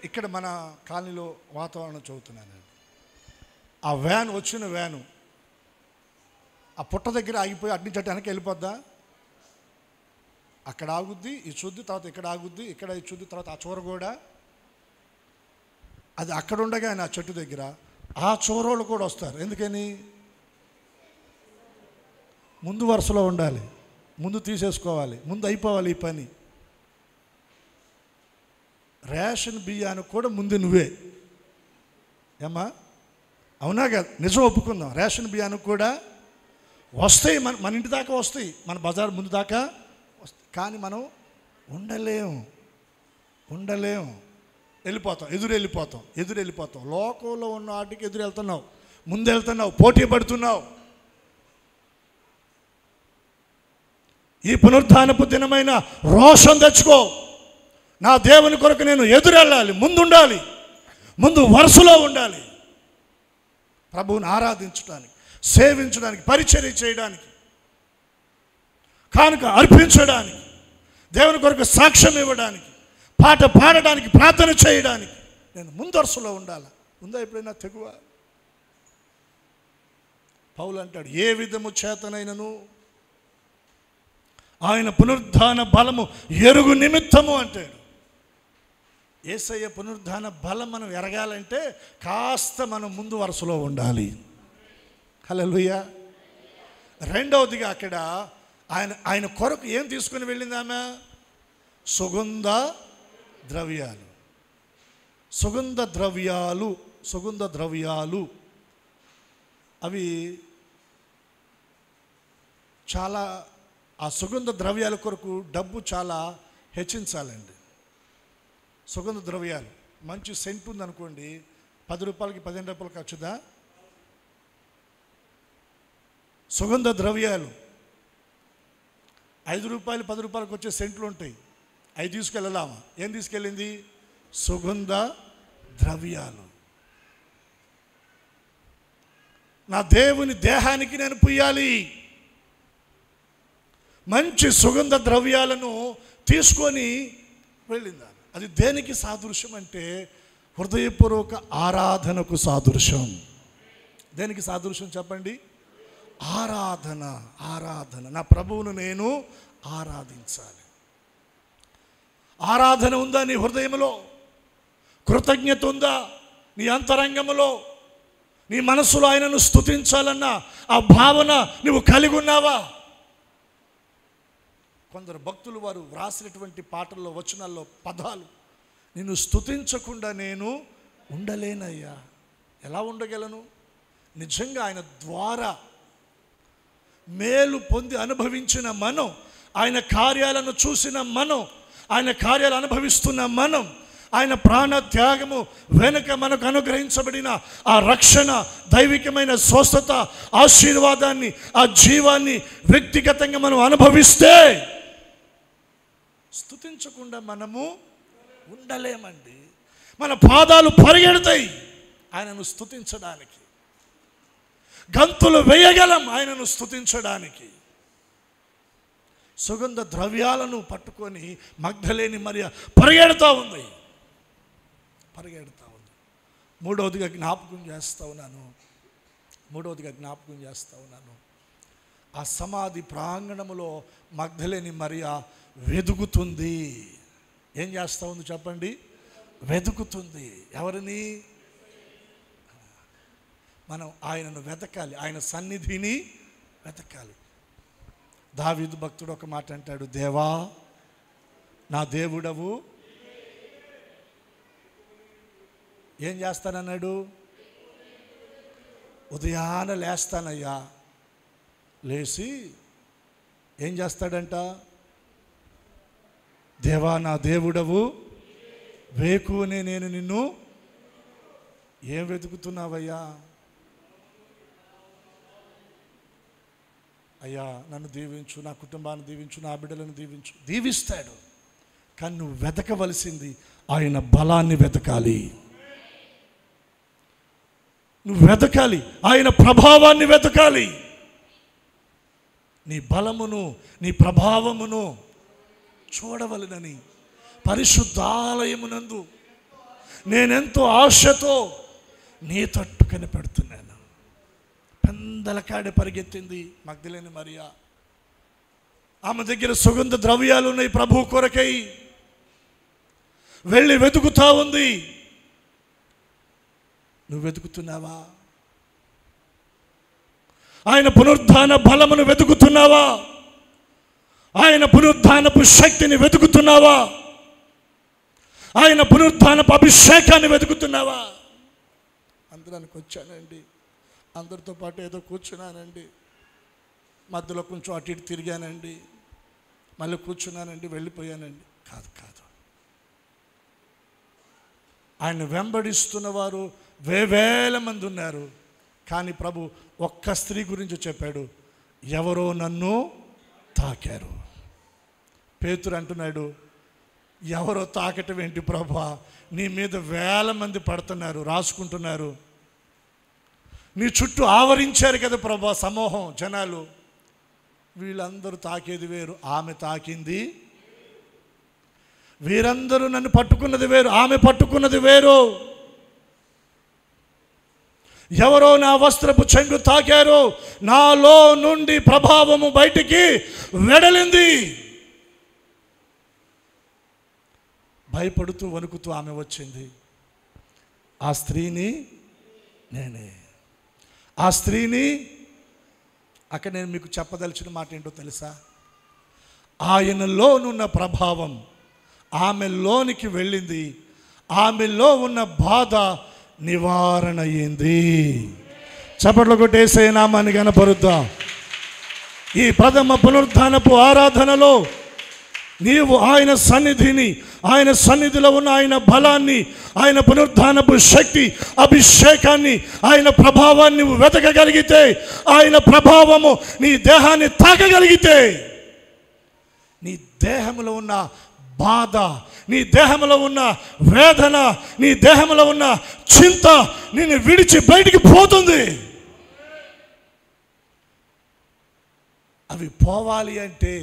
ఇక్కడ మన కాలనీలో వాతావరణం చదువుతున్నానండి. ఆ వ్యాన్ వచ్చిన వ్యాను ఆ పుట్ట దగ్గర ఆగిపోయి అటు నుంచి అటు వెనక్కి వెళ్ళిపోద్దా? అక్కడ ఆగుద్ది, ఇది చూద్ది, తర్వాత ఇక్కడ ఆగుద్ది, ఇక్కడ ఇది చూద్ది, తర్వాత ఆ చూర కూడా అది అక్కడ ఉండగా ఆ చెట్టు దగ్గర ఆ చూరోళ్ళు కూడా వస్తారు. ఎందుకని? ముందు వరుసలో ఉండాలి, ముందు తీసేసుకోవాలి, ముందు అయిపోవాలి ఈ పని. రేషన్ బియ్యానికి కూడా ముందు నువ్వే ఏమ్మా, అవునా కదా? నిజం ఒప్పుకుందాం. రేషన్ బియ్యానికి కూడా వస్తాయి, మన ఇంటి దాకా వస్తాయి, మన బజార్ ముందు దాకా వస్తాయి. కానీ మనం ఉండలేము, వెళ్ళిపోతాం, ఎదురు వెళ్ళిపోతాం. లోకంలో ఉన్న వాటికి ఎదురు వెళ్తున్నావు, ముందెళ్తున్నావు, పోటీ పడుతున్నావు. ఈ పునరుద్ధానపు దినమైన రోషం తెచ్చుకో. నా దేవుని కొరకు నేను ఎదురెళ్ళాలి, ముందుండాలి, ముందు వరుసలో ఉండాలి. ప్రభువుని ఆరాధించడానికి, సేవించడానికి, పరిచర్య చేయడానికి, కానుక అర్పించడానికి, దేవుని కొరకు సాక్ష్యం ఇవ్వడానికి, పాట పాడడానికి, ప్రార్థన చేయడానికి నేను ముందరుసలో ఉండాలి. ఉందా ఎప్పుడైనా తెగువ? పౌలు అంటాడు, ఏ విధము చేతనైనను ఆయన పునరుద్ధాన బలము ఎరుగు నిమిత్తము అంటాడు. యేసయ్య పునరుద్ధాన బలం మనం ఎరగాలంటే కాస్త మనం ముందు వరుసలో ఉండాలి. హల్లెలూయా. రెండవదిగా అక్కడ ఆయన కొరకు ఏం తీసుకుని వెళ్ళింది ఆమె? సుగంధ ద్రవ్యాలు. సుగంధ ద్రవ్యాలు అవి చాలా, ఆ సుగంధ ద్రవ్యాల కొరకు డబ్బు చాలా హెచ్చించాలండి. సుగంధ ద్రవ్యాలు, మంచి సెంట్ ఉందనుకోండి, 10 రూపాయలకి 15 రూపాయలు ఖర్చుదా? సుగంధ ద్రవ్యాలు 5 రూపాయలు 10 రూపాయలకు వచ్చే సెంట్లు ఉంటాయి. అవి తీసుకెళ్ళలామా? ఏం తీసుకెళ్ళింది? సుగంధ ద్రవ్యాలు. నా దేవుని దేహానికి నేను పుయ్యాలి. మంచి సుగంధ ద్రవ్యాలను తీసుకొని వెళ్ళింది. అది దేనికి సాదృశ్యం అంటే హృదయపూర్వక ఆరాధనకు సాదృశ్యం. దేనికి సాదృశ్యం చెప్పండి? ఆరాధన. నా ప్రభువును నేను ఆరాధించాలి. ఆరాధన ఉందా నీ హృదయంలో? కృతజ్ఞత ఉందా నీ అంతరంగంలో? నీ మనసులో ఆయనను స్తుతించాలన్న ఆ భావన నువ్వు కలిగి ఉన్నావా? కొందరు భక్తులు వారు వ్రాసినటువంటి పాటల్లో, వచనాల్లో పదాలు, నిన్ను స్తుతించకుండా నేను ఉండలేనయ్యా. ఎలా ఉండగలను? నిజంగా ఆయన ద్వారా మేలు పొంది అనుభవించిన మనం, ఆయన కార్యాలను చూసిన మనం, ఆయన కార్యాలు అనుభవిస్తున్న మనం, ఆయన ప్రాణ త్యాగము వెనుక మనకు అనుగ్రహించబడిన ఆ రక్షణ, దైవికమైన స్వస్థత, ఆశీర్వాదాన్ని, ఆ జీవాన్ని వ్యక్తిగతంగా మనం అనుభవిస్తే స్తుతించకుండా మనము ఉండలేమండి. మన పాదాలు పరిగెడతాయి ఆయనను స్తుతించడానికి, గంతులు వేయగలం ఆయనను స్తుతించడానికి. సుగంధ ద్రవ్యాలను పట్టుకొని మగ్ధలేని మరియ పరిగెడతా ఉంది. మూడవదిగా జ్ఞాపకం చేస్తా ఉన్నాను, ఆ సమాధి ప్రాంగణములో మగ్ధలేని మరియ వెదుకుతుంది. ఏం చేస్తూ ఉంది చెప్పండి? వెతుకుతుంది. ఎవరిని? మనం ఆయనను వెతకాలి, ఆయన సన్నిధిని వెతకాలి. దావీదు భక్తుడు ఒక మాట అంటాడు, దేవా నా దేవుడవు. ఏం చేస్తానన్నాడు? ఉదయాన లేస్తానయ్యా. లేచి ఏం చేస్తాడంట? దేవా నా దేవుడవు, వేకువనే నేను నిన్ను. ఏం వెతుకుతున్నావయ్యా? అయ్యా నన్ను దీవించు, నా కుటుంబాన్ని దీవించు, నా బిడ్డలను దీవించు. దీవిస్తాడు, కానీ నువ్వు వెతకవలసింది ఆయన బలాన్ని వెతకాలి. నువ్వు వెతకాలి, ఆయన ప్రభావాన్ని వెతకాలి. నీ బలమును, నీ ప్రభావమును చూడవలనని పరిశుద్ధాలయమునందు నేనెంతో ఆశతో నీ తట్టు కనిపెడుతున్నాను. పెందలకాడే పరిగెత్తింది మగ్ధలేని మరియ. ఆమె దగ్గర సుగంధ ద్రవ్యాలు ఉన్నాయి ప్రభు కొరకై. వెళ్ళి వెతుకుతా ఉంది. నువ్వు వెతుకుతున్నావా? ఆయన పునరుద్ధాన బలమును వెతుకుతున్నావా? ఆయన పునరుద్ధానపు శక్తిని వెతుకుతున్నావా? ఆయన పునరుద్ధానపు అభిషేకాన్ని వెతుకుతున్నావా? అందరానికి వచ్చానండి, అందరితో పాటు ఏదో కూర్చున్నానండి, మధ్యలో కొంచెం అటు ఇటు తిరిగానండి, మళ్ళీ కూర్చున్నానండి, వెళ్ళిపోయానండి. కాదు కాదు, ఆయన వెంబడిస్తున్న వారు వేవేల మంది ఉన్నారు, కానీ ప్రభు ఒక్క స్త్రీ గురించి చెప్పాడు, ఎవరో నన్ను తాకారు. పేతురు అంటున్నాడు, ఎవరో తాకటం ఏంటి ప్రభువా, నీ మీద వేల మంది పడుతున్నారు, రాసుకుంటున్నారు, నీ చుట్టూ ఆవరించారు కదా ప్రభువా సమూహం జనాలు, వీళ్ళందరూ తాకేది వేరు, ఆమె తాకింది. వీరందరూ నన్ను పట్టుకున్నది వేరు, ఆమె పట్టుకున్నది వేరు. ఎవరో నా వస్త్రపు చెంగు తాకారు, నాలో నుండి ప్రభావము బయటికి వెడలింది. భయపడుతూ వణుకుతూ ఆమె వచ్చింది. ఆ స్త్రీని నేనే. ఆ స్త్రీని అక్కడ నేను మీకు చెప్పదలిచిన మాట ఏంటో తెలుసా? ఆయనలోనున్న ప్రభావం ఆమెలోనికి వెళ్ళింది, ఆమెలో ఉన్న బాధ నివారణ అయ్యింది. చప్పట్లు కొట్టేసే నామాన్ని కనపరుద్దాం. ఈ ప్రథమ పునరుద్ధానపు ఆరాధనలో నీవు ఆయన సన్నిధిని, ఆయన సన్నిధిలో ఉన్న ఆయన బలాన్ని, ఆయన పునరుద్ధానపు శక్తి, అభిషేకాన్ని, ఆయన ప్రభావాన్ని నువ్వు వెతకగలిగితే, ఆయన ప్రభావము నీ దేహాన్ని తాకగలిగితే, నీ దేహంలో ఉన్న బాధ, నీ దేహంలో ఉన్న వేదన, నీ దేహంలో ఉన్న చింత నిన్ను విడిచి బయటికి పోతుంది. అవి పోవాలి అంటే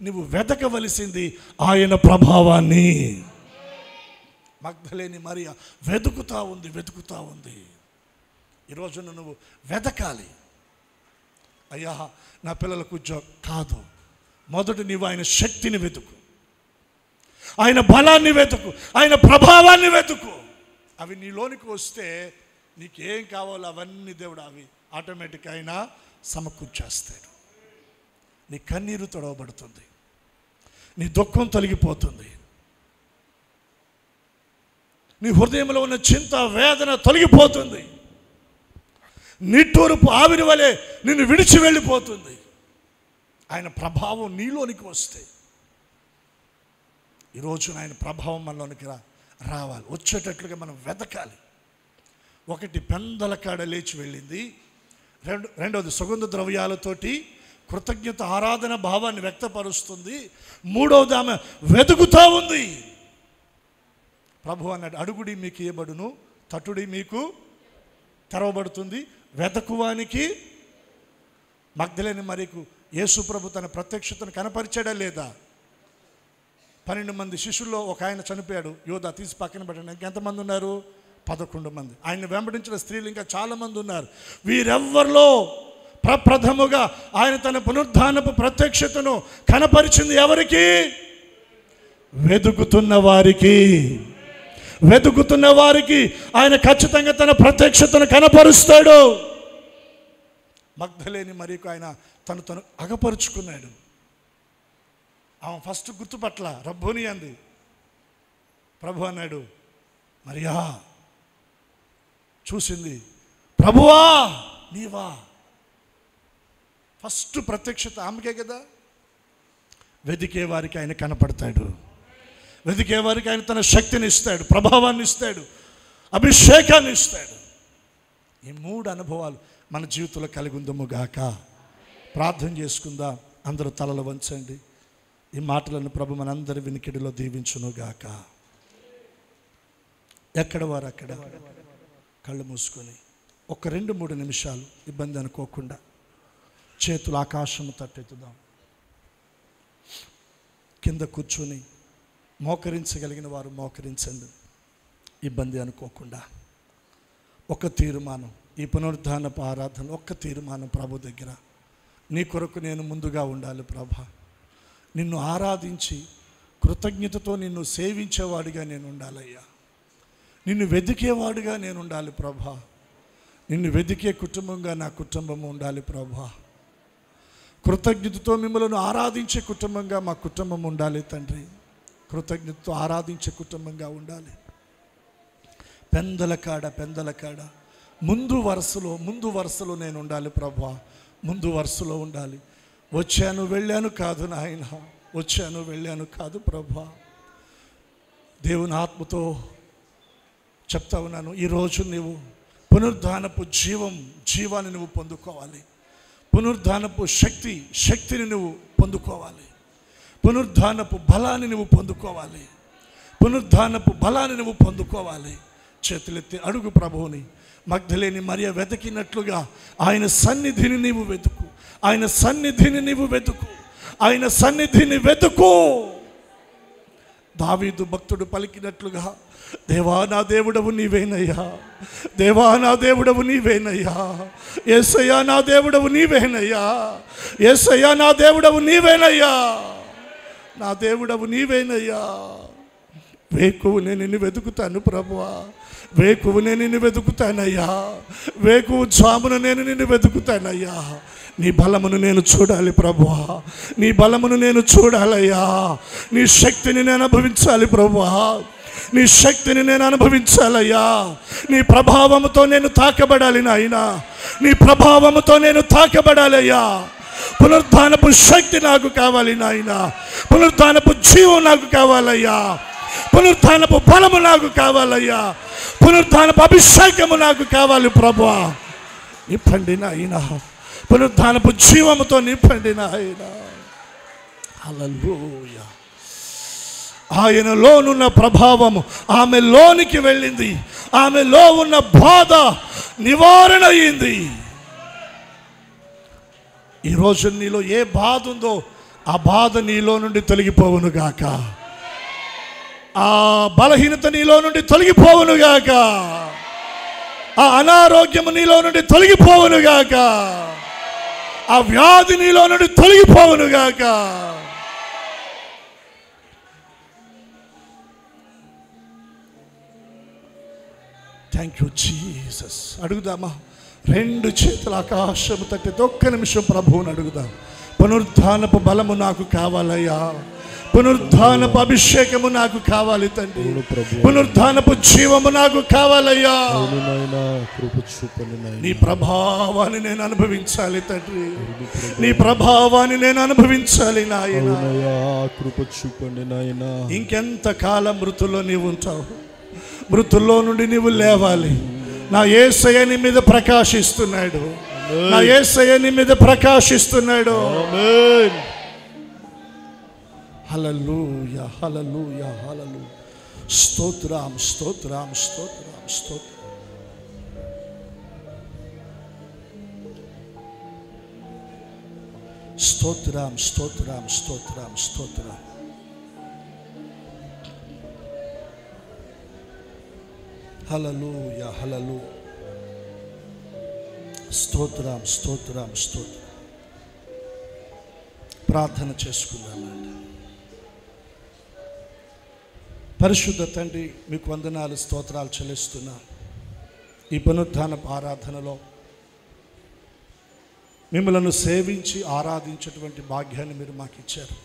నువ్వు వెతకవలసింది ఆయన ప్రభావాన్ని. మగ్దలేని మరియ వెతుకుతా ఉంది. ఈరోజు నువ్వు వెతకాలి. అయ్యా నా పిల్లలకు ఉద్యోగం కాదు, మొదట నీవు ఆయన శక్తిని వెతుకు, ఆయన బలాన్ని వెతుకు, ఆయన ప్రభావాన్ని వెతుకు. అవి నీలోనికి వస్తే నీకేం కావాలో అవన్నీ దేవుడు అవి ఆటోమేటిక్గా ఆయన సమకూర్చేస్తాడు. నీ కన్నీరు తొడవబడుతుంది, నీ దుఃఖం తొలగిపోతుంది, నీ హృదయంలో ఉన్న చింత వేదన తొలగిపోతుంది, నిట్టూర్పు ఆవిరి వలె నిన్ను విడిచి వెళ్ళిపోతుంది. ఆయన ప్రభావం నీలోనికి వస్తే, ఈరోజు ఆయన ప్రభావం మనలోనికి రావాలి. వచ్చేటట్లుగా మనం వెతకాలి. ఒకటి పెందల కాడ లేచి వెళ్ళింది, రెండవది సుగంధ ద్రవ్యాలతోటి కృతజ్ఞత ఆరాధన భావాన్ని వ్యక్తపరుస్తుంది, మూడవది ఆమె వెతుకుతూ ఉంది. ప్రభు అన్నాడు, అడుగుడి మీకు ఇవ్వబడును, తట్టుడి మీకు తెరవబడుతుంది, వెతకువానికి. మగ్దలేని మరియకు యేసు ప్రభు తన ప్రత్యక్షతను కనపరిచాడా లేదా? 12 మంది శిష్యుల్లో ఒక ఆయన చనిపోయాడు, యోధా తీసి పక్కన పెట్టండి. ఇంకెంతమంది ఉన్నారు? 11 మంది. ఆయన్ని వెంబడించిన స్త్రీలు ఇంకా చాలామంది ఉన్నారు. వీరెవ్వరిలో ప్రప్రథముగా ఆయన తన పునరుద్ధానపు ప్రత్యక్షతను కనపరిచింది ఎవరికి? వెతుకుతున్న వారికి ఆయన ఖచ్చితంగా తన ప్రత్యక్షతను కనపరుస్తాడు. మగ్దలేని మరియకు ఆయన తను అగపరుచుకున్నాడు. ఆమె ఫస్ట్ గుర్తుపట్ల రబ్బోని అంది. ప్రభు అన్నాడు, మరియా. చూసింది, ప్రభువా నీవా. ఫస్ట్ ప్రత్యక్షత ఆమెకే కదా. వెతికే వారికి ఆయన కనపడతాడు, వెతికే వారికి ఆయన తన శక్తిని ఇస్తాడు, ప్రభావాన్ని ఇస్తాడు, అభిషేకాన్ని ఇస్తాడు. ఈ 3 అనుభవాలు మన జీవితంలో కలిగి ఉందము గాక. ప్రార్థన చేసుకుందాం. అందరూ తలలు వంచండి. ఈ మాటలను ప్రభు మనందరి వినికిడిలో దీవించును గాక. ఎక్కడ వారు అక్కడ కళ్ళు మూసుకొని ఒక 2-3 నిమిషాలు ఇబ్బంది అనుకోకుండా చేతులు ఆకాశము తట్టెత్తుదాం. కింద కూర్చొని మోకరించగలిగిన వారు మోకరించండి, ఇబ్బంది అనుకోకుండా. ఒక తీర్మానం, ఈ పునరుద్ధానపు ఆరాధన ఒక్క తీర్మానం ప్రభు దగ్గర. నీ కొరకు నేను ముందుగా ఉండాలి ప్రభా, నిన్ను ఆరాధించి కృతజ్ఞతతో నిన్ను సేవించేవాడిగా నేను ఉండాలయ్యా, నిన్ను వెతికేవాడిగా నేను ఉండాలి ప్రభా, నిన్ను వెతికే కుటుంబంగా నా కుటుంబం ఉండాలి ప్రభా, కృతజ్ఞతతో మిమ్మల్ని ఆరాధించే కుటుంబంగా మా కుటుంబం ఉండాలి తండ్రి, కృతజ్ఞతతో ఆరాధించే కుటుంబంగా ఉండాలి. పెందల కాడ ముందు వరుసలో నేను ఉండాలి ప్రభా, ముందు వరుసలో ఉండాలి. వచ్చాను వెళ్ళాను కాదు నాయన, వచ్చాను వెళ్ళాను కాదు ప్రభా. దేవుని ఆత్మతో చెప్తా ఉన్నాను, ఈరోజు నీవు పునరుద్ధానపు జీవాన్ని నువ్వు పొందుకోవాలి. పునరుద్ధానపు శక్తిని నువ్వు పొందుకోవాలి. పునరుద్ధానపు బలాన్ని నువ్వు పొందుకోవాలి. పునరుద్ధానపు బలాన్ని నువ్వు పొందుకోవాలి. చేతులెత్తి అడుగు ప్రభువుని. మగ్దలేని మరియ వెతికినట్లుగా ఆయన సన్నిధిని నీవు వెతుకు. ఆయన సన్నిధిని నీవు వెతుకు. ఆయన సన్నిధిని వెతుకు. దావీదు భక్తుడు పలికినట్లుగా, దేవా నా దేవుడవు నీవేనయ్యా, దేవా నా దేవుడవు నీవేనయ్యా, యేసయ్యా నా దేవుడవు నీవేనయ్యా, యేసయ్యా నా దేవుడవు నీవేనయ్యా, నా దేవుడవు నీవేనయ్యా. వేకువు నేను నిన్ను వెతుకుతాను ప్రభువా, వేకువు నేను నిన్ను వెతుకుతానయ్యా, వేకువు జామున నేను నిన్ను వెతుకుతానయ్యా. నీ బలమును నేను చూడాలి ప్రభువా, నీ బలమును నేను చూడాలయ్యా. నీ శక్తిని నేను అనుభవించాలి ప్రభువా, నీ శక్తిని నేను అనుభవించాలయ్యా. నీ ప్రభావముతో నేను తాకబడాలి నాయనా, నీ ప్రభావముతో నేను తాకబడాలయ్యా. పునరుద్ధానపు శక్తి నాకు కావాలి నాయనా, పునరుద్ధానపు జీవం నాకు కావాలయ్యా, పునరుద్ధానపు బలము నాకు కావాలయ్యా, పునరుద్ధానపు అభిషేకము నాకు కావాలి ప్రభువా. నింపండి నాయనా, పునరుద్ధానపు జీవముతో నింపండి నాయనా. హల్లెలూయా. ఆయనలోనున్న ప్రభావము ఆమెలోనికి వెళ్ళింది, ఆమెలో ఉన్న బాధ నివారణ అయింది. ఈరోజు నీలో ఏ బాధ ఉందో ఆ బాధ నీలో నుండి తొలగిపోవును గాక, ఆ బలహీనత నీలో నుండి తొలగిపోవును గాక, ఆ అనారోగ్యము నీలో నుండి తొలగిపోవును గాక, ఆ వ్యాధి నీలో నుండి తొలగిపోవును గాక. Thank you Jesus. అడుగుదామా? రెండు చేతుల ఆకాశము తట్టి ఒక్క నిమిషం ప్రభువుని అడుగుదాం. పునరుద్ధానపు బలము నాకు కావాలయ్యా, పునరుద్ధానపు అభిషేకము నాకు కావాలి తండ్రి, పునరుద్ధానపు జీవము నాకు కావాలయ్యా. నీ ప్రభావాన్ని నేను అనుభవించాలి తండ్రి, నీ ప్రభావాన్ని నేను అనుభవించాలి నాయన. ఇంకెంత కాలం మృతుల్లో నీవు ఉంటావు? మృతుల్లో నుండి నీవు లేవాలి. నా యేసయ్య నీ మీద ప్రకాశిస్తున్నాడు, నా యేసయ్య నీ మీద ప్రకాశిస్తున్నాడు. హల్లెలూయా, హల్లెలూయా, హల్లెలూయా. స్తోత్రం, స్తోత్రం, స్తోత్రం, స్తోత్రం. స్తోత్రం, స్తోత్రం, స్తోత్రం, స్తోత్రం. హల్లెలూయా, హల్లెలూయా. స్తోత్రం, స్తోత్రం, స్తోత్రం. ప్రార్థన చేసుకుందామండి. పరిశుద్ధ తండ్రి, మీకు వందనాలు, స్తోత్రాలు చెల్లిస్తున్నా. ఈ పునరుద్ధాన ఆరాధనలో మిమ్మలను సేవించి ఆరాధించేటువంటి భాగ్యాన్ని మీరు మాకు ఇచ్చారు.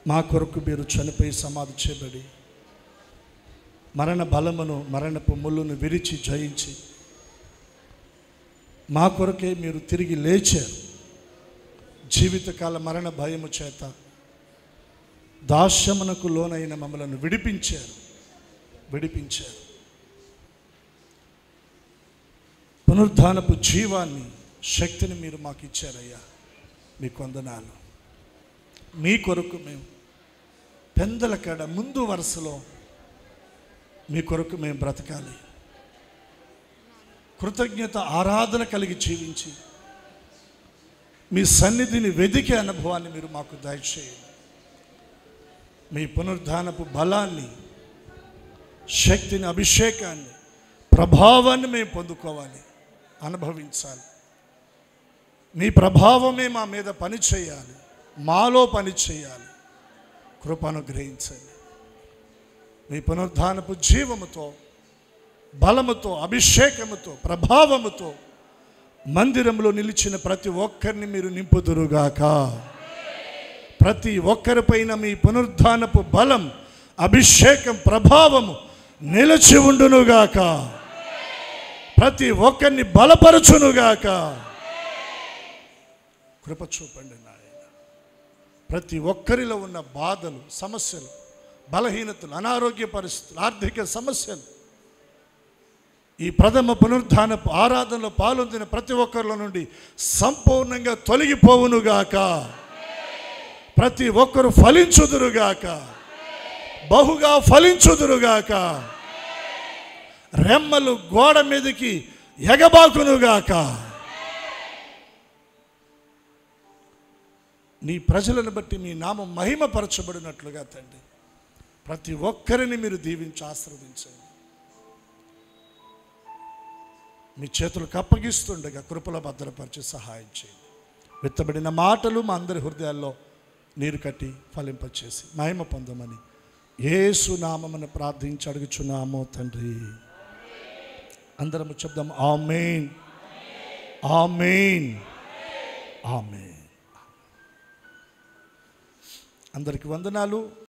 మా కొరకు మీరు చనిపోయి సమాధి చేయబడి మరణ బలమును, మరణపు ముళ్ళును విరిచి జయించి మా కొరకే మీరు తిరిగి లేచారు. జీవితకాల మరణ భయము చేత దాస్యమునకు లోనైన మమ్మలను విడిపించారు. పునరుద్ధానపు జీవాన్ని, శక్తిని మీరు మాకు ఇచ్చారయ్యా. మీకు వందనాలు. మీ కొరకు మేము పెందల కాడ ముందు వరుసలో మీ కొరకు మేము బ్రతకాలి. కృతజ్ఞత ఆరాధన కలిగి జీవించి మీ సన్నిధిని వెదికే అనుభవాన్ని మీరు మాకు దయచేయండి. మీ పునరుద్ధానపు బలాన్ని, శక్తిని, అభిషేకాన్ని, ప్రభావాన్ని మేము పొందుకోవాలి, అనుభవించాలి. మీ ప్రభావమే మా మీద పని చేయాలి, మాలో పని చేయాలి. కృపను గ్రహించండి. మీ పునరుద్ధానపు జీవముతో, బలముతో, అభిషేకముతో, ప్రభావముతో మందిరంలో నిలిచిన ప్రతి ఒక్కరిని మీరు నింపుదురుగాక. ప్రతి ఒక్కరిపైన మీ పునరుద్ధానపు బలం, అభిషేకం, ప్రభావము నిలిచి ఉండునుగాక. ప్రతి ఒక్కరిని బలపరచునుగాక. కృప చూపండి నాయన. ప్రతి ఒక్కరిలో ఉన్న బాధలు, సమస్యలు, బలహీనతలు, అనారోగ్య పరిస్థితులు, ఆర్థిక సమస్యలు ఈ ప్రథమ పునరుద్ధాన ఆరాధనలో పాల్గొందిన ప్రతి ఒక్కరిలో నుండి సంపూర్ణంగా తొలగిపోవునుగాక. ప్రతి ఒక్కరు ఫలించుదురుగాక, బహుగా ఫలించుదురుగాక. రెమ్మలు గోడ మీదకి ఎగబాకునుగాక. నీ ప్రజలను బట్టి మీ నామం మహిమపరచబడినట్లుగా తండ్రి ప్రతి ఒక్కరిని మీరు దీవించి ఆశీర్వదించండి. మీ చేతులకు అప్పగిస్తుండగా కృపలో భద్రపరిచి సహాయం చేయండి. విత్తబడిన మాటలు మా అందరి హృదయాల్లో నీరు కట్టి ఫలింపచేసి మహిమ పొందమని యేసు నామమున ప్రార్థించి అడుగుచున్నాము తండ్రి. అందరము చెప్దాం ఆమేన్, ఆమేన్, ఆమేన్. అందరికి వందనాలు.